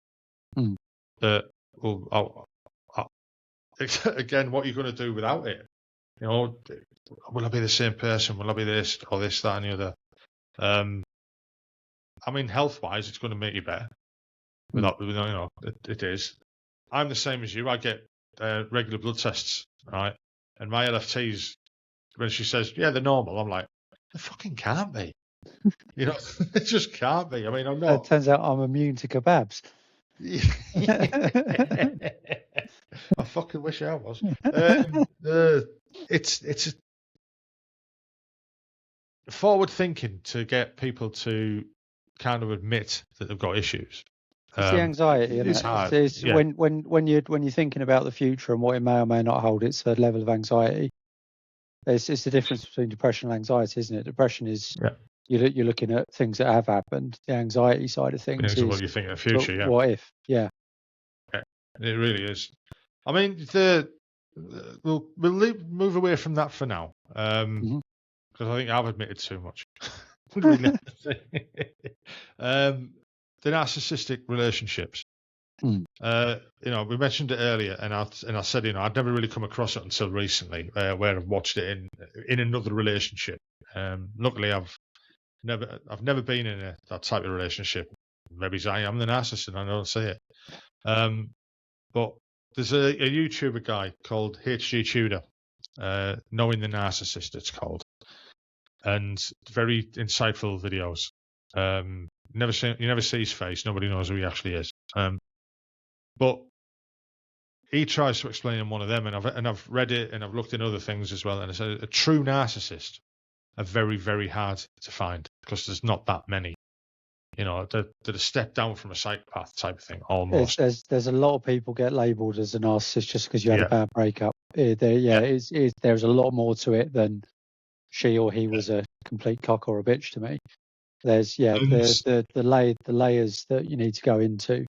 That, again, what are you going to do without it? Will I be the same person? Will I be this or this, that, and the other? I mean, health-wise, it's going to make you better. It is. I'm the same as you. I get regular blood tests, right? And my LFTs, when she says, yeah, they're normal, I'm like, they fucking can't be. It just can't be. I mean, I'm not. It turns out I'm immune to kebabs. I fucking wish I was. It's forward thinking to get people to kind of admit that they've got issues. It's the anxiety, isn't it? Hard. It's when you're thinking about the future and what it may or may not hold, it's a level of anxiety. It's the difference between depression and anxiety, isn't it? Depression is you're looking at things that have happened. The anxiety side of things is what you think of the future. Yeah. What if? Yeah. It really is. I mean, we'll move away from that for now, because I think I've admitted too much. The narcissistic relationships. We mentioned it earlier, and I said, I'd never really come across it until recently, where I've watched it in another relationship. Luckily, I've never been in that type of relationship. Maybe I am the narcissist and I don't see it. But there's a YouTuber guy called HG Tudor, Knowing the Narcissist, it's called, and very insightful videos. You never see his face. Nobody knows who he actually is. But he tries to explain in one of them, and I've read it and I've looked in other things as well. And it's a true narcissist are very, very hard to find because there's not that many. They're a step down from a psychopath type of thing, almost. There's a lot of people get labelled as a narcissist just because you had a bad breakup. There's a lot more to it than she or he was a complete cock or a bitch to me. There's the layers that you need to go into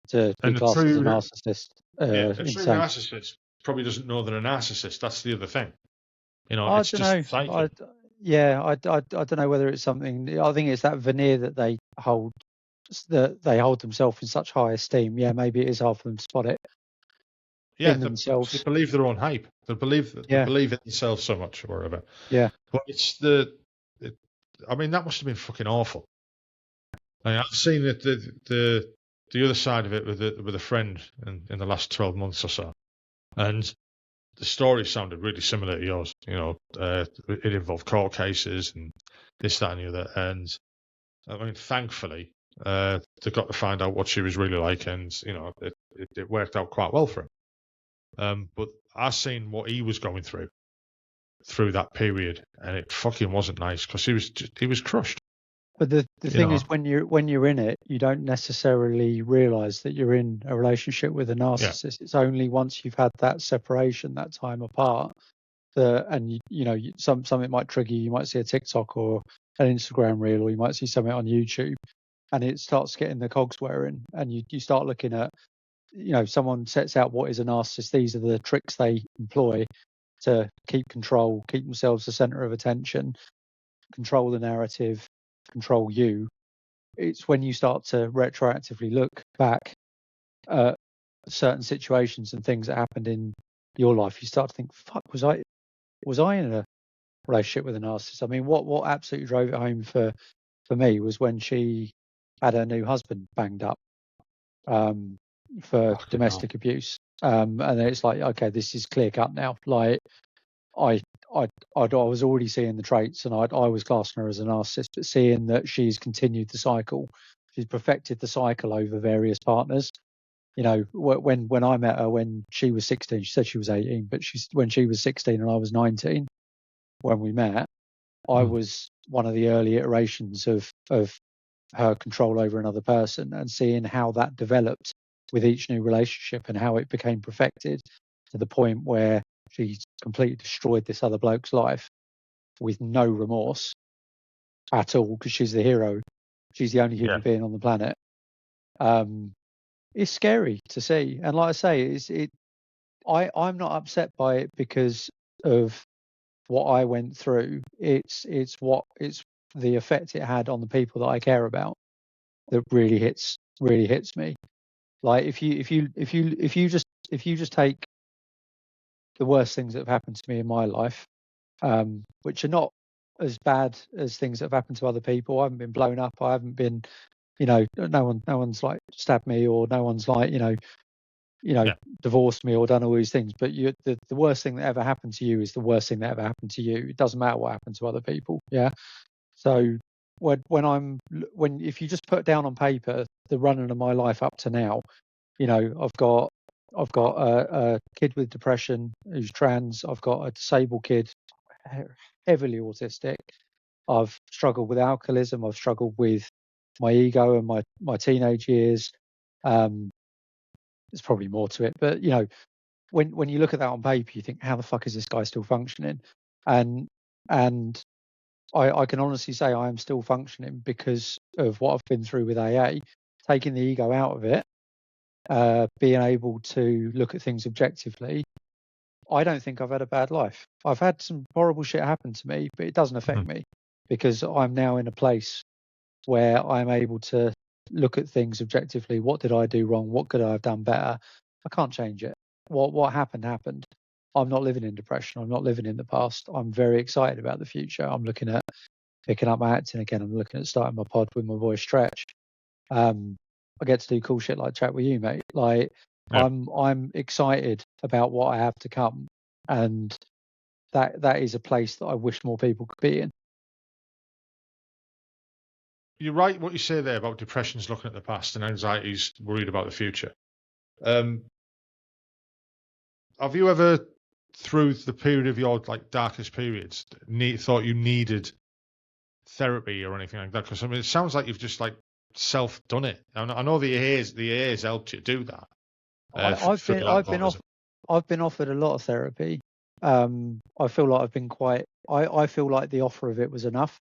to be classed as a narcissist. A true narcissist probably doesn't know they're a narcissist. That's the other thing. I don't know whether it's something. I think it's that veneer that they hold themselves in such high esteem. Yeah, maybe it is hard for them to spot it. Yeah, in they themselves. believe their own hype. They believe Yeah, in themselves so much, or whatever. yeah. But I mean, that must have been fucking awful. I've seen the other side of it with a friend in the last 12 months or so, and the story sounded really similar to yours. It involved court cases and this, that, and the other. And I mean, thankfully, they got to find out what she was really like, and it worked out quite well for him. But I seen what he was going through that period, and it fucking wasn't nice because he was crushed. But the You thing know, is, when you're in it, you don't necessarily realize that you're in a relationship with a yeah, narcissist. It's only once you've had that separation, that time apart, and something might trigger you. You might see a TikTok or an Instagram reel, or you might see something on YouTube, and it starts getting the cogs whirring, and you start looking at, someone sets out what is a narcissist. These are the tricks they employ to keep control, keep themselves the center of attention, control the narrative, control you. It's when you start to retroactively look back at certain situations and things that happened in your life, you start to think, fuck, was I in a relationship with a narcissist? I mean, what absolutely drove it home for me was when she had her new husband banged up for fucking hell. domestic abuse. And then it's like, okay, this is clear cut now. Like, I was already seeing the traits, and I was classing her as a narcissist, but seeing that she's continued the cycle, she's perfected the cycle over various partners. When I met her when she was 16, she said she was 18, but when she was 16 and I was 19 when we met, I was one of the early iterations of her control over another person, and seeing how that developed with each new relationship and how it became perfected to the point where she completely destroyed this other bloke's life with no remorse at all, because she's the hero. She's the only Yeah, human being on the planet. It's scary to see, and like I say, I'm not upset by it because of what I went through. It's the effect it had on the people that I care about that really hits me. Like if you just take the worst things that have happened to me in my life, which are not as bad as things that have happened to other people. I haven't been blown up. I haven't been, no one's like stabbed me, or no one's like, yeah, divorced me or done all these things. But the worst thing that ever happened to you is the worst thing that ever happened to you. It doesn't matter what happened to other people. Yeah. So if you just put down on paper the running of my life up to now, I've got a kid with depression who's trans. I've got a disabled kid, heavily autistic. I've struggled with alcoholism. I've struggled with my ego and my teenage years. There's probably more to it, but when you look at that on paper, you think, how the fuck is this guy still functioning? And I can honestly say I am still functioning because of what I've been through with AA, taking the ego out of it, being able to look at things objectively. I don't think I've had a bad life. I've had some horrible shit happen to me, but it doesn't affect me because I'm now in a place where I'm able to look at things objectively. What did I do wrong? What could I have done better? I can't change it. What happened happened. I'm not living in depression. I'm not living in the past. I'm very excited about the future. I'm looking at picking up my acting again. I'm looking at starting my pod with my boy Stretch. I get to do cool shit like chat with you, mate. Like yeah. I'm excited about what I have to come, and that is a place that I wish more people could be in. You're right. What you say there about depression's looking at the past and anxiety's worried about the future. Have you ever, through the period of your darkest periods, thought you needed therapy or anything like that? Because I mean, it sounds like you've just self done it. I know the AA's helped you do that. For the alcoholism. I've been offered a lot of therapy. I feel like I've been I feel like the offer of it was enough.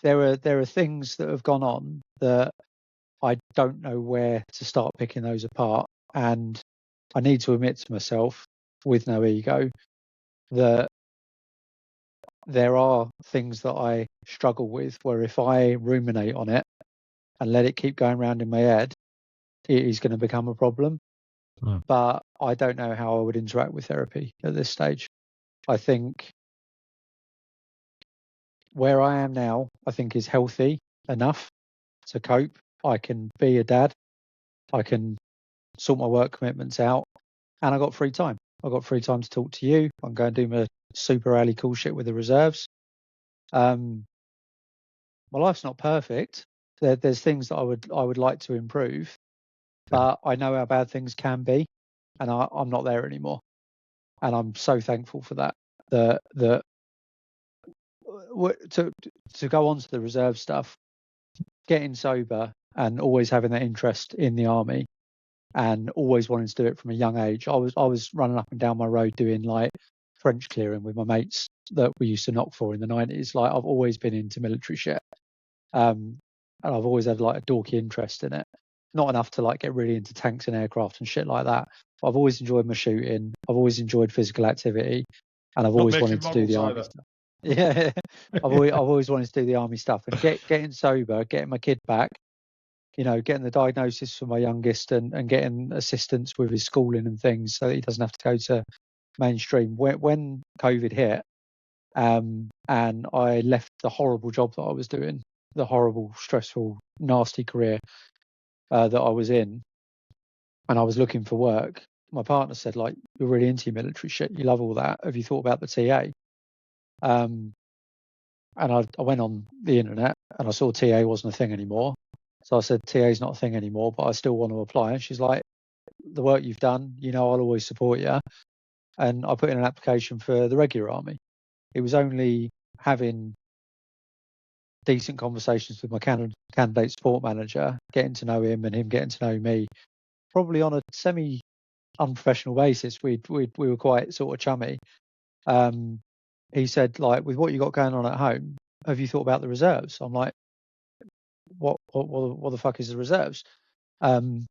There are things that have gone on that I don't know where to start picking those apart, and I need to admit to myself, with no ego, that there are things that I struggle with where if I ruminate on it and let it keep going around in my head, it is going to become a problem. but I don't know how I would interact with therapy at this stage. I think where I am now, I think is healthy enough to cope. I can be a dad. I can sort my work commitments out, and I got free time. I got free time to talk to you. I'm going to do my super early cool shit with the reserves. My life's not perfect. There's things that I would like to improve, but I know how bad things can be, and I'm not there anymore. And I'm so thankful for that. To go on to the reserve stuff, getting sober and always having that interest in the army and always wanting to do it from a young age. I was running up and down my road doing like French clearing with my mates that we used to knock for in the 90s. Like I've always been into military shit. And I've always had like a dorky interest in it. Not enough to like get really into tanks and aircraft and shit like that. But I've always enjoyed my shooting. I've always enjoyed physical activity, and I've always wanted to do the army stuff. Yeah, I've always wanted to do the army stuff and getting sober, getting my kid back. You know, getting the diagnosis for my youngest and getting assistance with his schooling and things so that he doesn't have to go to mainstream. When COVID hit, and I left the horrible job that I was doing, the horrible, stressful, nasty career that I was in, and I was looking for work. My partner said, like, you're really into your military shit. You love all that. Have you thought about the TA? And I went on the internet and I saw TA wasn't a thing anymore. So I said, TA's not a thing anymore, but I still want to apply. And she's like, the work you've done, you know, I'll always support you. And I put in an application for the regular army. It was only having decent conversations with my candidate support manager, getting to know him and him getting to know me, probably on a semi-unprofessional basis. We were quite sort of chummy. He said, like, with what you got going on at home, have you thought about the reserves? I'm like, what the fuck is the reserves? And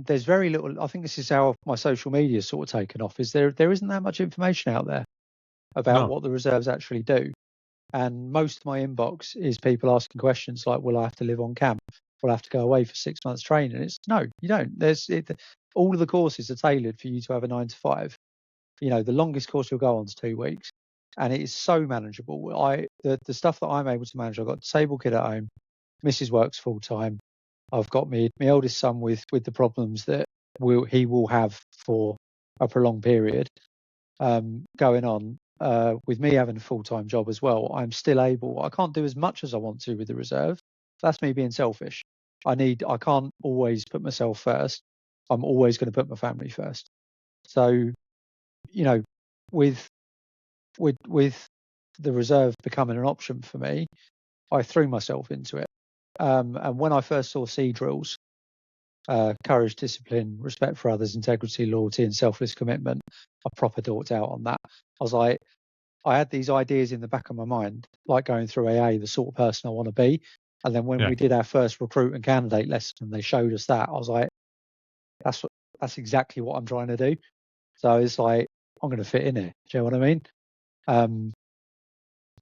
there's very little. I think this is how my social media is sort of taken off. Is there isn't that much information out there about what the reserves actually do. And most of my inbox is people asking questions like, will I have to live on camp? Will I have to go away for 6 months training? It's no, you don't. All of the courses are tailored for you to have a 9 to 5. You know, the longest course you'll go on is 2 weeks, and it is so manageable. The stuff that I'm able to manage, I've got a disabled kid at home. Mrs. works full time. I've got my eldest son with the problems that he will have for a prolonged period going on. With me having a full-time job as well, I'm still able. I can't do as much as I want to with the reserve. That's me being selfish. I can't always put myself first. I'm always going to put my family first. So, you know, with the reserve becoming an option for me, I threw myself into it. And when I first saw sea drills, courage, discipline, respect for others, integrity, loyalty, and selfless commitment, I proper dorked out on that. I was like, I had these ideas in the back of my mind, like going through AA, the sort of person I want to be. And then when we did our first recruit and candidate lesson and they showed us that, I was like, that's exactly what I'm trying to do. So it's like, I'm going to fit in here. Do you know what I mean? And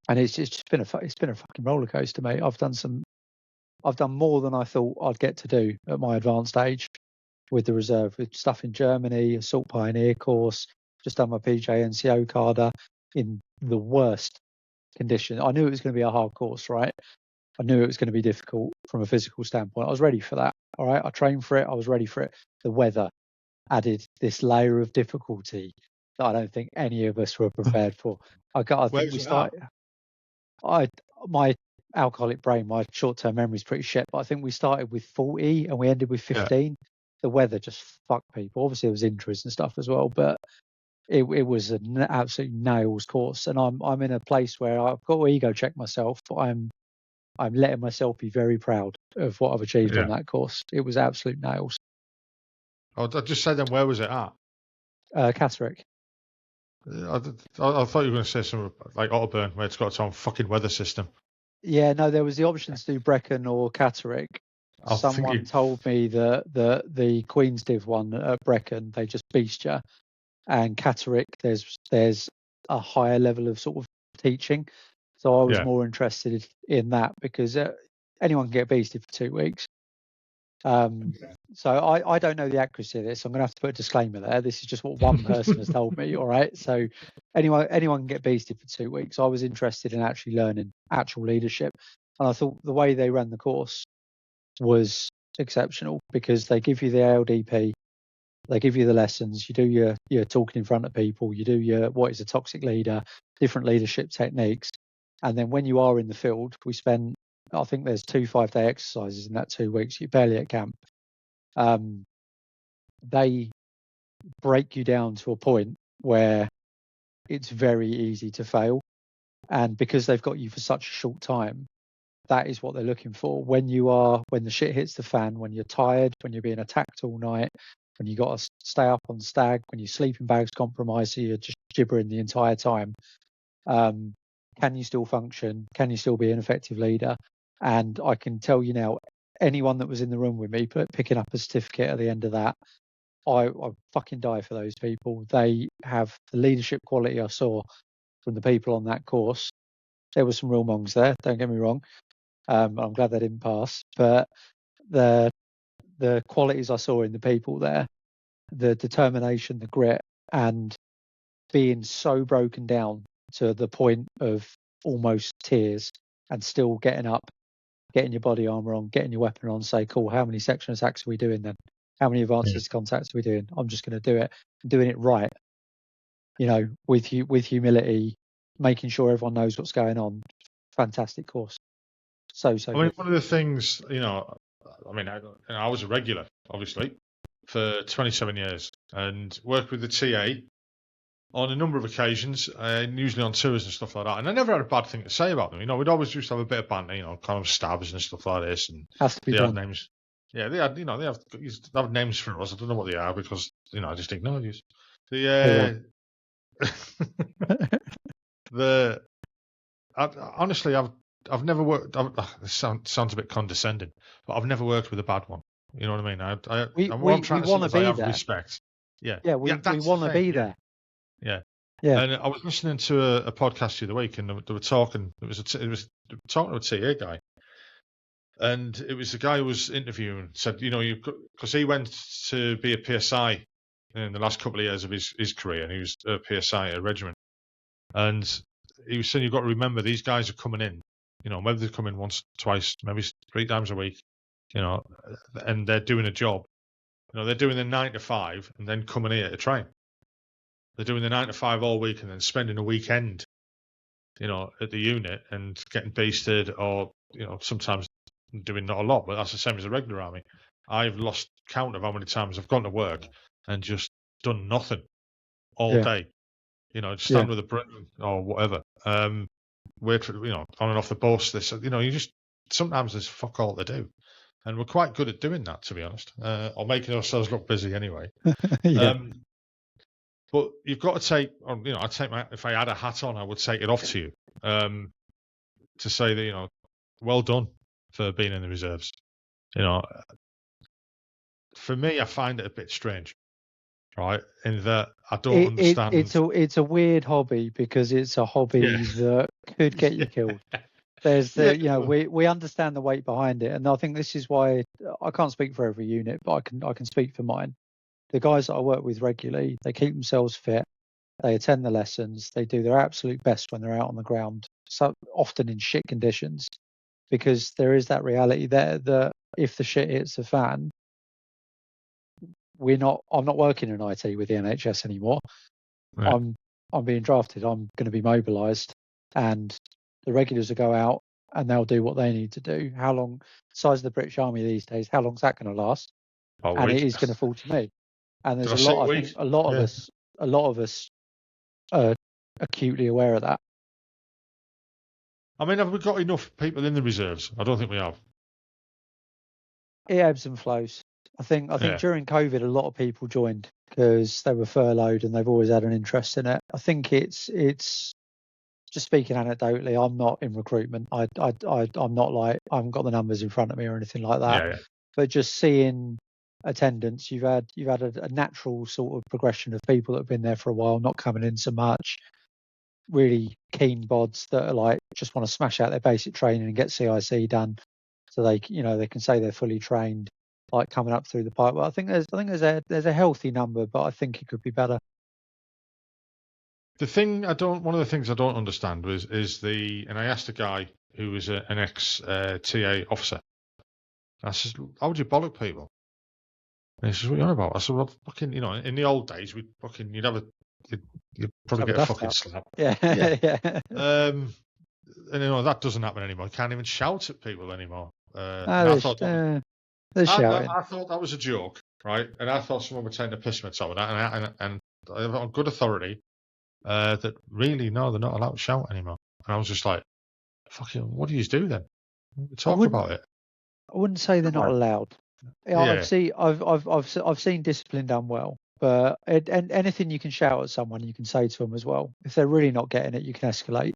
it's been a fucking roller coaster, mate. I've done more than I thought I'd get to do at my advanced age with the reserve, with stuff in Germany, assault pioneer course, just done my PJNCO carder in the worst condition. I knew it was going to be a hard course, right? I knew it was going to be difficult from a physical standpoint. I was ready for that. All right. I trained for it. I was ready for it. The weather added this layer of difficulty that I don't think any of us were prepared for. I think we started. My alcoholic brain, my short-term memory is pretty shit, but I think we started with 40 and we ended with 15. Yeah. The weather just fucked people. Obviously, there was injuries and stuff as well, but it was an absolute nails course. And I'm in a place where I've got to ego check myself, but I'm letting myself be very proud of what I've achieved on that course. It was absolute nails. Oh, just say then, where was it at? Catterick. I thought you were going to say something like Otterburn, where it's got its own fucking weather system. Yeah, no, there was the option to do Brecon or Catterick. Someone told me that the Queen's Div one at Brecon, they just beast you. And Catterick, there's a higher level of sort of teaching. So I was more interested in that because anyone can get beasted for 2 weeks. So I don't know the accuracy of this. I'm going to have to put a disclaimer there. This is just what one person has told me. All right. So anyone can get beasted for 2 weeks. I was interested in actually learning actual leadership, and I thought the way they ran the course was exceptional because they give you the ALDP, they give you the lessons, you do your talking in front of people, you do your what is a toxic leader, different leadership techniques, and then when you are in the field, we spend, I think there's 2 5-day exercises in that 2 weeks. You're barely at camp. They break you down to a point where it's very easy to fail, and because they've got you for such a short time, that is what they're looking for. When the shit hits the fan, when you're tired, when you're being attacked all night, when you got to stay up on stag, when your sleeping bag's compromised, so you're just gibbering the entire time. Can you still function? Can you still be an effective leader? And I can tell you now, anyone that was in the room with me picking up a certificate at the end of that, I fucking die for those people. They have the leadership quality I saw from the people on that course. There were some real mongs there, don't get me wrong. I'm glad they didn't pass, but the qualities I saw in the people there, the determination, the grit, and being so broken down to the point of almost tears, and still getting up, getting your body armor on, getting your weapon on, say, cool, how many section attacks are we doing then? How many advances contacts are we doing? I'm just going to do it, doing it right, with humility, making sure everyone knows what's going on. Fantastic course. So I mean, good. one of the things, I was a regular, obviously, for 27 years and worked with the TA on a number of occasions, usually on tours and stuff like that. And I never had a bad thing to say about them. We'd always used to have a bit of banter, kind of stabs and stuff like this. And Has to be they done. had names. Yeah, they have names for us. I don't know what they are because, I just ignore these. Honestly, I've never worked. This sounds a bit condescending, but I've never worked with a bad one. You know what I mean? We want to say I have respect. Yeah, we want to be there. Yeah. Yeah. And I was listening to a podcast the other week, and they were talking. It was talking to a TA guy, and it was the guy who was interviewing. Said, because he went to be a PSI in the last couple of years of his career, and he was a PSI at a regiment, and he was saying you've got to remember these guys are coming in. Maybe they come in once, twice, maybe 3 times a week. And they're doing a job. They're doing the 9 to 5 and then coming here to train. They're doing the 9 to 5 all week and then spending a weekend, at the unit and getting beasted, or sometimes doing not a lot, but that's the same as a regular army. I've lost count of how many times I've gone to work and just done nothing all day. Just stand with a Britain or whatever. Wait for, on and off the bus. This, you just, sometimes there's fuck all to do. And we're quite good at doing that, to be honest, or making ourselves look busy anyway. But you've got to take, if I had a hat on, I would take it off to you, to say that, well done for being in the reserves. For me, I find it a bit strange, right? In that I don't understand. It's a weird hobby because it's a hobby that could get you killed. There's we understand the weight behind it, and I think this is why I can't speak for every unit, but I can speak for mine. The guys that I work with regularly, they keep themselves fit, they attend the lessons, they do their absolute best when they're out on the ground, so often in shit conditions, because there is that reality there that if the shit hits the fan, I'm not working in IT with the NHS anymore. Right. I'm being drafted. I'm going to be mobilised, and the regulars will go out and they'll do what they need to do. How long? Size of the British Army these days. How long's that going to last? And it is going to fall to me. And there's a lot. I think a lot of us are acutely aware of that. I mean, have we got enough people in the reserves? I don't think we have. It ebbs and flows. I think during COVID, a lot of people joined because they were furloughed and they've always had an interest in it. I think it's just speaking anecdotally. I'm not in recruitment. I'm not like, I haven't got the numbers in front of me or anything like that. Yeah. But just seeing attendance, you've had a natural sort of progression of people that have been there for a while, not coming in so much. Really keen bods that are like just want to smash out their basic training and get CIC done, so they can say they're fully trained. like coming up through the pipe. Well, I think there's a healthy number, but I think it could be better. One of the things I don't understand and I asked a guy who was an ex TA officer. I said, how would you bollock people? And he says, what are you on about? I said, well, fucking, in the old days, you'd probably get a fucking slap. Yeah. Yeah. And that doesn't happen anymore. You can't even shout at people anymher. I thought that was a joke, right? And I thought someone would take the piss with that, and I have on good authority that really, no, they're not allowed to shout anymore. And I was just like, fucking, what do you do then? Talk about it. I wouldn't say they're not allowed. Yeah. I've seen discipline done well, but anything you can shout at someone, you can say to them as well. If they're really not getting it, you can escalate.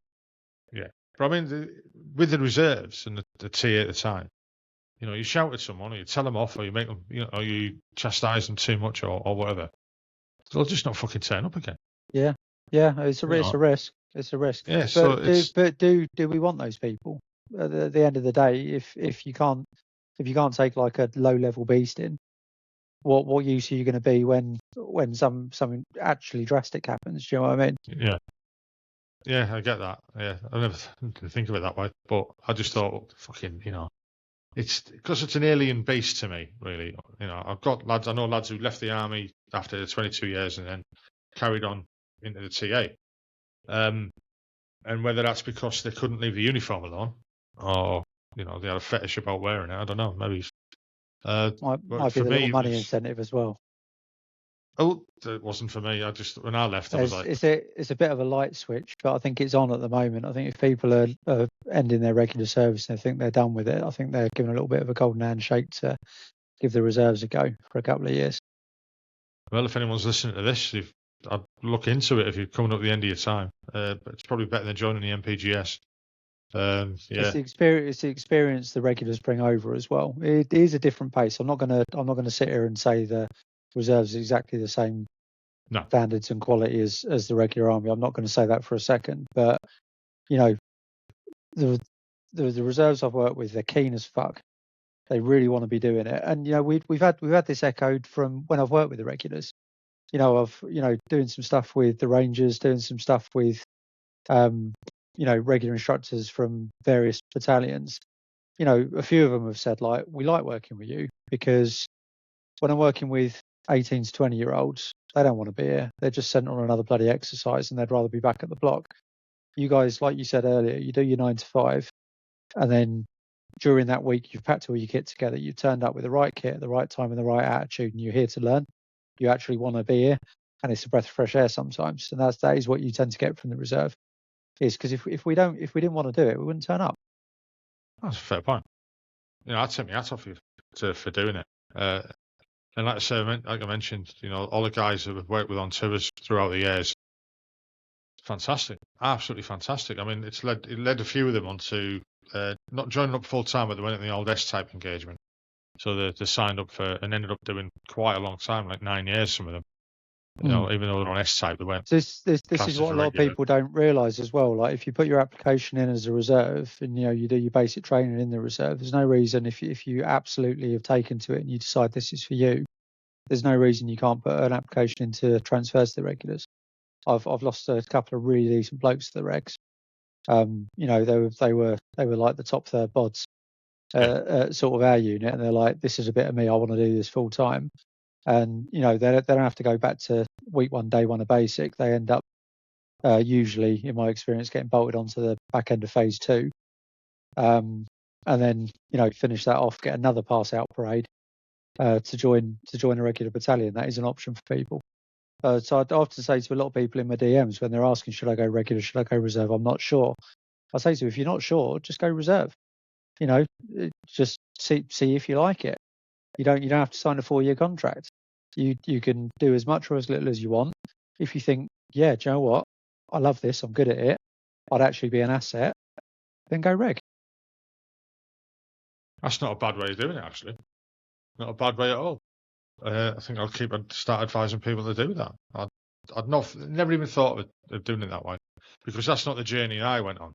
Yeah, but I mean, with the reserves and the TA at the time, you shout at someone, or you tell them off, or you make them, or you chastise them too much, or whatever. They'll just not fucking turn up again. Yeah, it's a risk. It's a risk. Yeah. But do we want those people? At the end of the day, if you can't take like a low level beast in, what use are you going to be when something actually drastic happens? Do you know what I mean? Yeah, I get that. Yeah, I never think of it that way, but I just thought, fucking, it's because it's an alien beast to me, really. I've got lads. I know lads who left the army after 22 years and then carried on into the TA. And whether that's because they couldn't leave the uniform alone, or they had a fetish about wearing it, I don't know. Maybe might be the little money incentive as well. Oh, it wasn't for me. When I left, I was like, it's a bit of a light switch, but I think it's on at the moment. I think if people are ending their regular service and they think they're done with it, I think they're giving a little bit of a golden handshake to give the reserves a go for a couple of years. Well, if anyone's listening to this, I'd look into it if you're coming up at the end of your time. But it's probably better than joining the MPGS. It's the experience the regulars bring over as well. It is a different pace. I'm not gonna sit here and say the reserves are exactly the same standards and quality as the regular army. I'm not going to say that for a second, but the reserves I've worked with, they're keen as fuck. They really want to be doing it, and we've had this echoed from when I've worked with the regulars. I've doing some stuff with the Rangers, doing some stuff with regular instructors from various battalions. A few of them have said, like, we like working with you because when I'm working with 18 to 20-year-olds, they don't want to be here. They're just sent on another bloody exercise and they'd rather be back at the block. You guys, like you said earlier, you do your 9 to 5, and then during that week, you've packed all your kit together. You've turned up with the right kit at the right time and the right attitude, and you're here to learn. You actually want to be here, and it's a breath of fresh air sometimes. And that is what you tend to get from the reserve. Is because if we didn't want to do it, we wouldn't turn up. That's a fair point. I'd take my hat off you for doing it. And like I mentioned, all the guys that we've worked with on tours throughout the years, fantastic, absolutely fantastic. I mean, it led a few of them onto not joining up full time, but they went in the old S-type engagement. So they signed up for and ended up doing quite a long time, like 9 years, some of them. Even though they're on S-type, they went. This is what a lot of people don't realise as well. Like, if you put your application in as a reserve, and you do your basic training in the reserve, there's no reason if you absolutely have taken to it and you decide this is for you, there's no reason you can't put an application into transfers to the regulars. I've lost a couple of really decent blokes to the regs. They were like the top third bods sort of our unit, and they're like, this is a bit of me. I want to do this full time. And they don't have to go back to week 1, day 1 of basic. They end up usually, in my experience, getting bolted onto the back end of phase 2, and then finish that off, get another pass out parade to join a regular battalion. That is an option for people. So I'd often say to a lot of people in my DMs when they're asking, should I go regular, should I go reserve? I'm not sure. I say to them, if you're not sure, just go reserve. Just see if you like it. You don't have to sign a 4-year contract. You can do as much or as little as you want. If you think, yeah, do you know what? I love this. I'm good at it. I'd actually be an asset. Then go reg. That's not a bad way of doing it, actually. Not a bad way at all. I think I'd start advising people to do that. I'd never even thought of doing it that way, because that's not the journey I went on.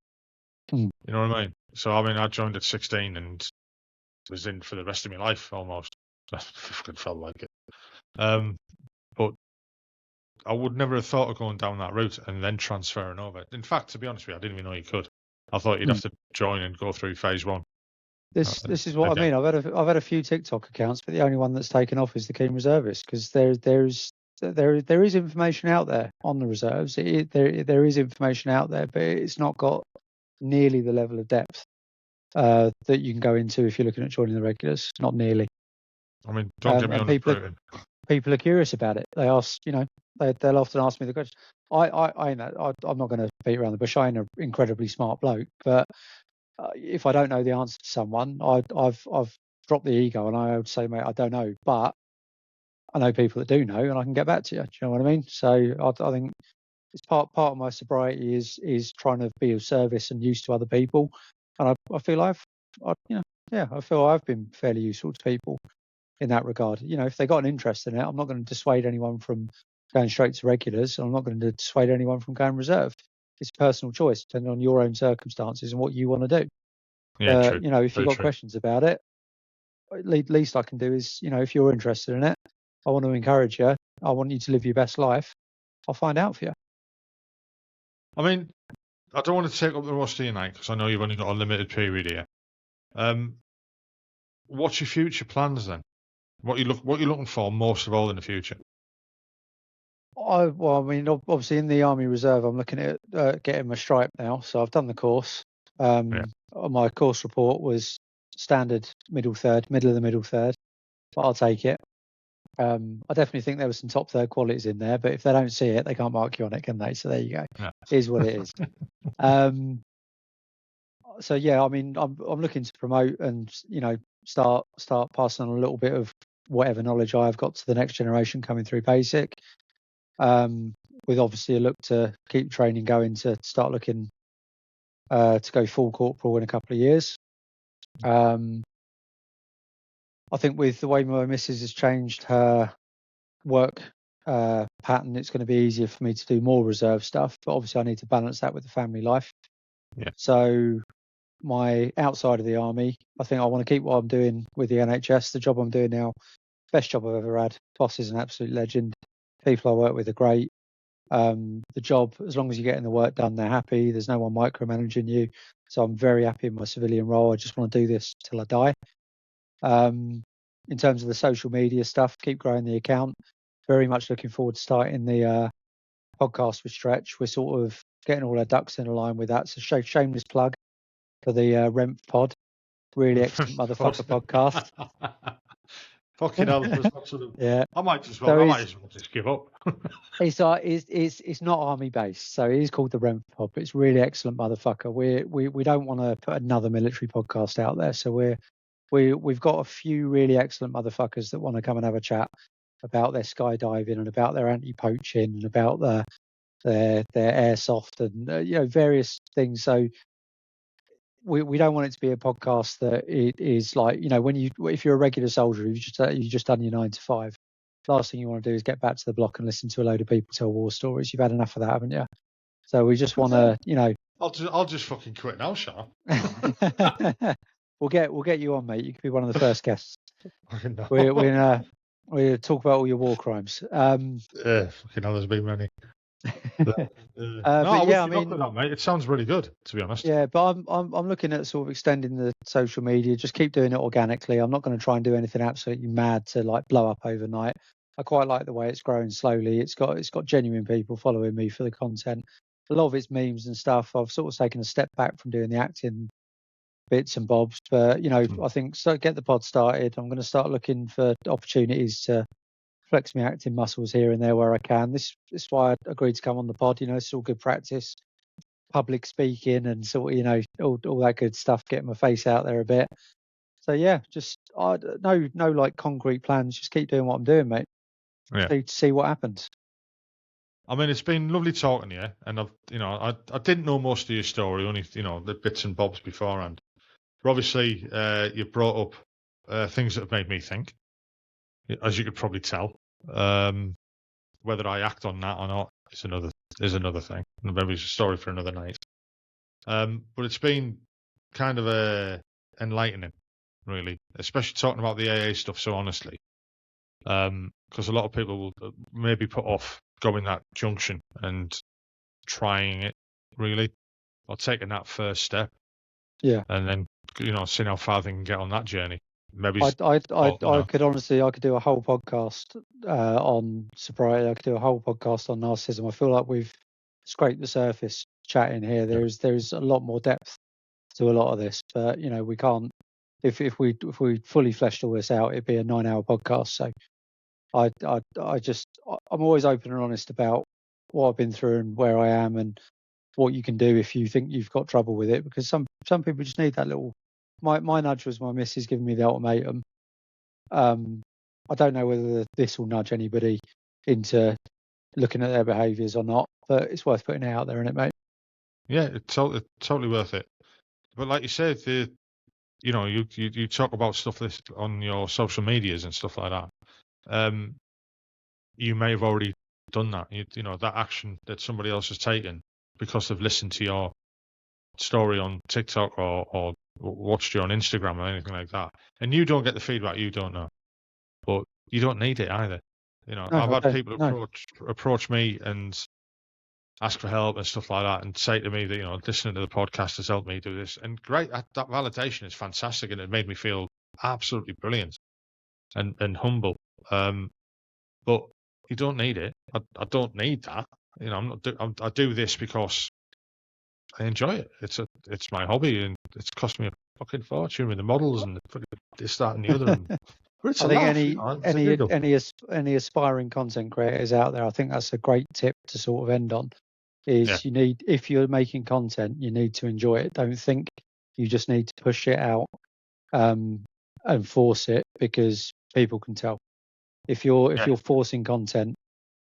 You know what I mean? So I joined at 16 and was in for the rest of my life almost. It felt like it. But I would never have thought of going down that route and then transferring over. In fact, to be honest with you, I didn't even know you could. I thought you'd Hmm. have to join and go through phase one. This is what I mean. I've had a few TikTok accounts, but the only one that's taken off is the Keen Reservist, because there is information out there on the reserves. There is information out there, but it's not got nearly the level of depth that you can go into if you're looking at joining the regulars. Not nearly. I mean, don't get me on people are curious about it. They ask, they'll often ask me the question. I'm not going to beat around the bush. I ain't an incredibly smart bloke, but if I don't know the answer to someone, I've dropped the ego and I would say, mate, I don't know, but I know people that do know, and I can get back to you. Do you know what I mean? So I think it's part of my sobriety is trying to be of service and use to other people, and I feel I feel I've been fairly useful to people in that regard. If they got an interest in it, I'm not going to dissuade anyone from going straight to regulars, and I'm not going to dissuade anyone from going reserve. It's a personal choice, depending on your own circumstances and what you want to do. Yeah, true. If you've got questions about it, least I can do is, if you're interested in it, I want to encourage you. I want you to live your best life. I'll find out for you. I mean, I don't want to take up the rest of your night because I know you've only got a limited period here. What's your future plans then? What you looking for most of all in the future? Obviously in the Army Reserve, I'm looking at getting my stripe now. So I've done the course. My course report was standard middle of the middle third, but I'll take it. I definitely think there were some top third qualities in there, but if they don't see it, they can't mark you on it, can they? So there you go. Yeah. Is what it is. So yeah, I mean, I'm looking to promote and start passing on a little bit of whatever knowledge I've got to the next generation coming through basic. With obviously a look to keep training going to start looking to go full corporal in a couple of years. I think with the way my missus has changed her work pattern, it's going to be easier for me to do more reserve stuff, but obviously I need to balance that with the family life. Yeah. So my outside of the army, I think I want to keep what I'm doing with the NHS. The job I'm doing now, best job I've ever had. Boss is an absolute legend. People I work with are great. The job, as long as you're getting the work done, they're happy. There's no one micromanaging you. So I'm very happy in my civilian role. I just want to do this till I die. In terms of the social media stuff, keep growing the account. Very much looking forward to starting the podcast with Stretch. We're sort of getting all our ducks in a line with that. So shameless plug for the Remph pod. Really excellent motherfucker podcast. Fucking hell, absolutely. Yeah. I might as well just give up. It's not army based, so it is called the Remph pod, but it's really excellent motherfucker. We don't want to put another military podcast out there, so we've got a few really excellent motherfuckers that want to come and have a chat about their skydiving and about their anti-poaching and about their airsoft and various things. So we don't want it to be a podcast that it is like, if you're a regular soldier, you've just done your 9 to 5. Last thing you want to do is get back to the block and listen to a load of people tell war stories. You've had enough of that, haven't you? So we just want to, I'll just fucking quit now, shall I? We'll get you on, mate. You could be one of the first guests. No. We talk about all your war crimes. Fucking hell, there's been many. But yeah, I mean, that, mate. It sounds really good, to be honest. Yeah, but I'm looking at sort of extending the social media. Just keep doing it organically. I'm not going to try and do anything absolutely mad to like blow up overnight. I quite like the way it's growing slowly. It's got genuine people following me for the content. A lot of it's memes and stuff. I've sort of taken a step back from doing the acting bits and bobs, but I think get the pod started. I'm going to start looking for opportunities to flex my acting muscles here and there where I can. This is why I agreed to come on the pod. It's all good practice, public speaking and sort of, all that good stuff, getting my face out there a bit. So yeah, just no like concrete plans. Just keep doing what I'm doing, mate. Yeah. See what happens. I mean, it's been lovely talking to you, and I didn't know most of your story, only the bits and bobs beforehand. But obviously, you brought up things that have made me think, as you could probably tell. Whether I act on that or not is another thing. Maybe it's a story for another night. But it's been kind of enlightening really, especially talking about the AA stuff so honestly. Because a lot of people will maybe put off going that junction and trying it really, or taking that first step. Yeah. And then, seeing how far they can get on that journey. Maybe I could honestly, I could do a whole podcast on sobriety. I could do a whole podcast on narcissism. I feel like we've scraped the surface chatting here. There's a lot more depth to a lot of this, but we can't. If we fully fleshed all this out, it'd be a 9-hour podcast. So I'm always open and honest about what I've been through and where I am and what you can do if you think you've got trouble with it, because some people just need that little. My nudge was my missus giving me the ultimatum. I don't know whether this will nudge anybody into looking at their behaviours or not, but it's worth putting it out there, isn't it, mate? Yeah, it's totally worth it. But like you said, you talk about stuff this on your social medias and stuff like that. You may have already done that. That action that somebody else has taken because they've listened to your story on TikTok or watched you on Instagram or anything like that, and you don't get the feedback, you don't know. But you don't need it either. I've had people approach me and ask for help and stuff like that, and say to me that listening to the podcast has helped me do this. And great, that validation is fantastic, and it made me feel absolutely brilliant and humble. But you don't need it. I don't need that. I do this because I enjoy it. It's my hobby, and it's cost me a fucking fortune with the models and this, that, and the other. But it's I think any aspiring content creators out there, I think that's a great tip to sort of end on. Is if you're making content, you need to enjoy it. Don't think you just need to push it out and force it because people can tell. If you're forcing content,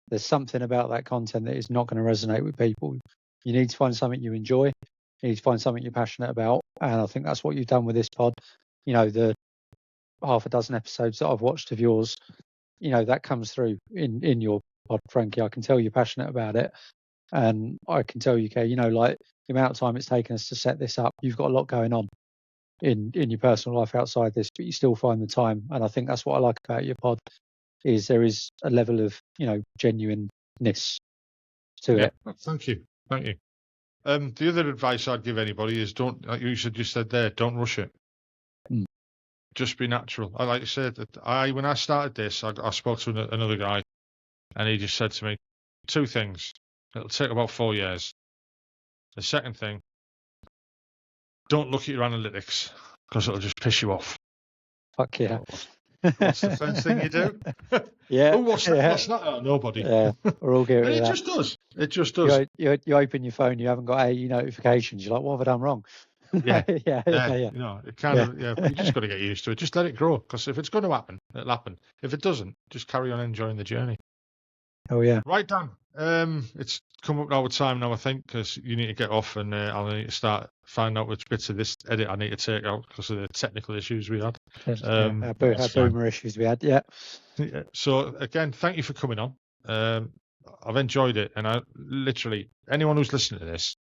there's something about that content that is not going to resonate with people. You need to find something you enjoy. You need to find something you're passionate about, and I think that's what you've done with this pod. The half a dozen episodes that I've watched of yours, that comes through in your pod, Frankie. I can tell you're passionate about it, and I can tell you care. Like the amount of time it's taken us to set this up, you've got a lot going on in your personal life outside this, but you still find the time, and I think that's what I like about your pod. Is there is a level of genuineness to it. Thank you. The other advice I'd give anybody is don't, like you said there, don't rush it. Just be natural. Like you said, that when I started this, I spoke to another guy, and he just said to me 2 things. It'll take about 4 years. The second thing, don't look at your analytics because it'll just piss you off. Fuck yeah. What's the first thing you do? Yeah. What's that? Oh, nobody. Yeah, we're all guilty of that. It just does. You open your phone, you haven't got AE notifications. You're like, what have I done wrong? Yeah. Yeah. It kind of, but you just got to get used to it. Just let it grow, because if it's going to happen, it'll happen. If it doesn't, just carry on enjoying the journey. Oh yeah. Right, Dan. It's come up our time now, I think, because you need to get off, and I'll need to start find out which bits of this edit I need to take out because of the technical issues we had. Our boomer issues we had. Yeah. So again, thank you for coming on. I've enjoyed it, and I literally, anyone who's listening to this,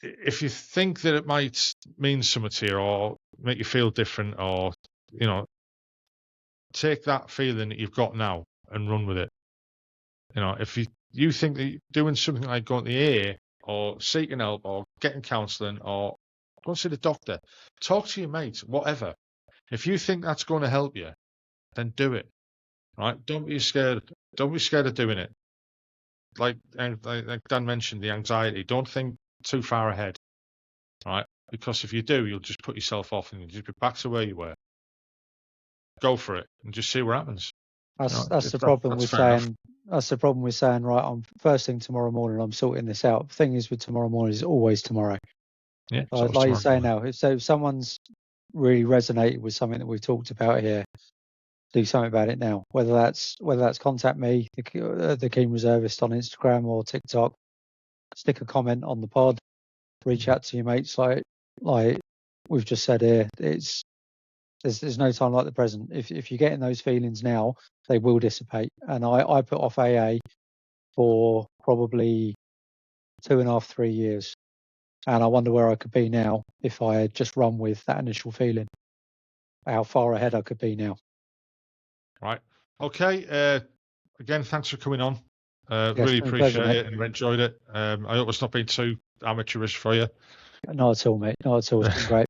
if you think that it might mean something to you or make you feel different, or take that feeling that you've got now and run with it. If you think that doing something like going to the AA or seeking help or getting counselling or go see the doctor, talk to your mates, whatever. If you think that's going to help you, then do it. Right? Don't be scared. Don't be scared of doing it. Like Dan mentioned, the anxiety. Don't think too far ahead. Right? Because if you do, you'll just put yourself off and you'll just be back to where you were. Go for it and just see what happens. That's the problem with saying. That's the problem with saying, right, on first thing tomorrow morning, I'm sorting this out. The thing is, with tomorrow morning, is always tomorrow. Yeah. Like you say now, if someone's really resonated with something that we've talked about here, do something about it now. Whether that's contact me, the Keen Reservist on Instagram or TikTok, stick a comment on the pod, reach out to your mates, like we've just said here. There's no time like the present. If you're getting those feelings now, they will dissipate. And I put off AA for probably 2.5, 3 years. And I wonder where I could be now if I had just run with that initial feeling, how far ahead I could be now. Right. Okay. Again, thanks for coming on. Yes, Really been a pleasure, appreciate mate. it and enjoyed it. I hope it's not been too amateurish for you. Not at all, mate. Not at all. It's been great.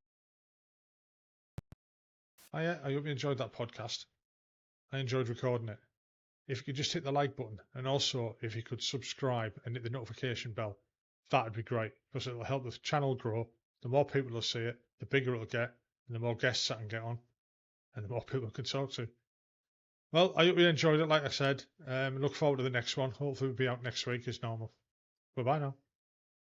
I hope you enjoyed that podcast. I enjoyed recording it. If you could just hit the like button, and also if you could subscribe and hit the notification bell, that'd be great, because it'll help the channel grow. The more people will see it, the bigger it'll get, and the more guests I can get on, and the more people I can talk to. Well, I hope you enjoyed it, like I said. Look forward to the next one. Hopefully we'll be out next week as normal. Bye-bye now.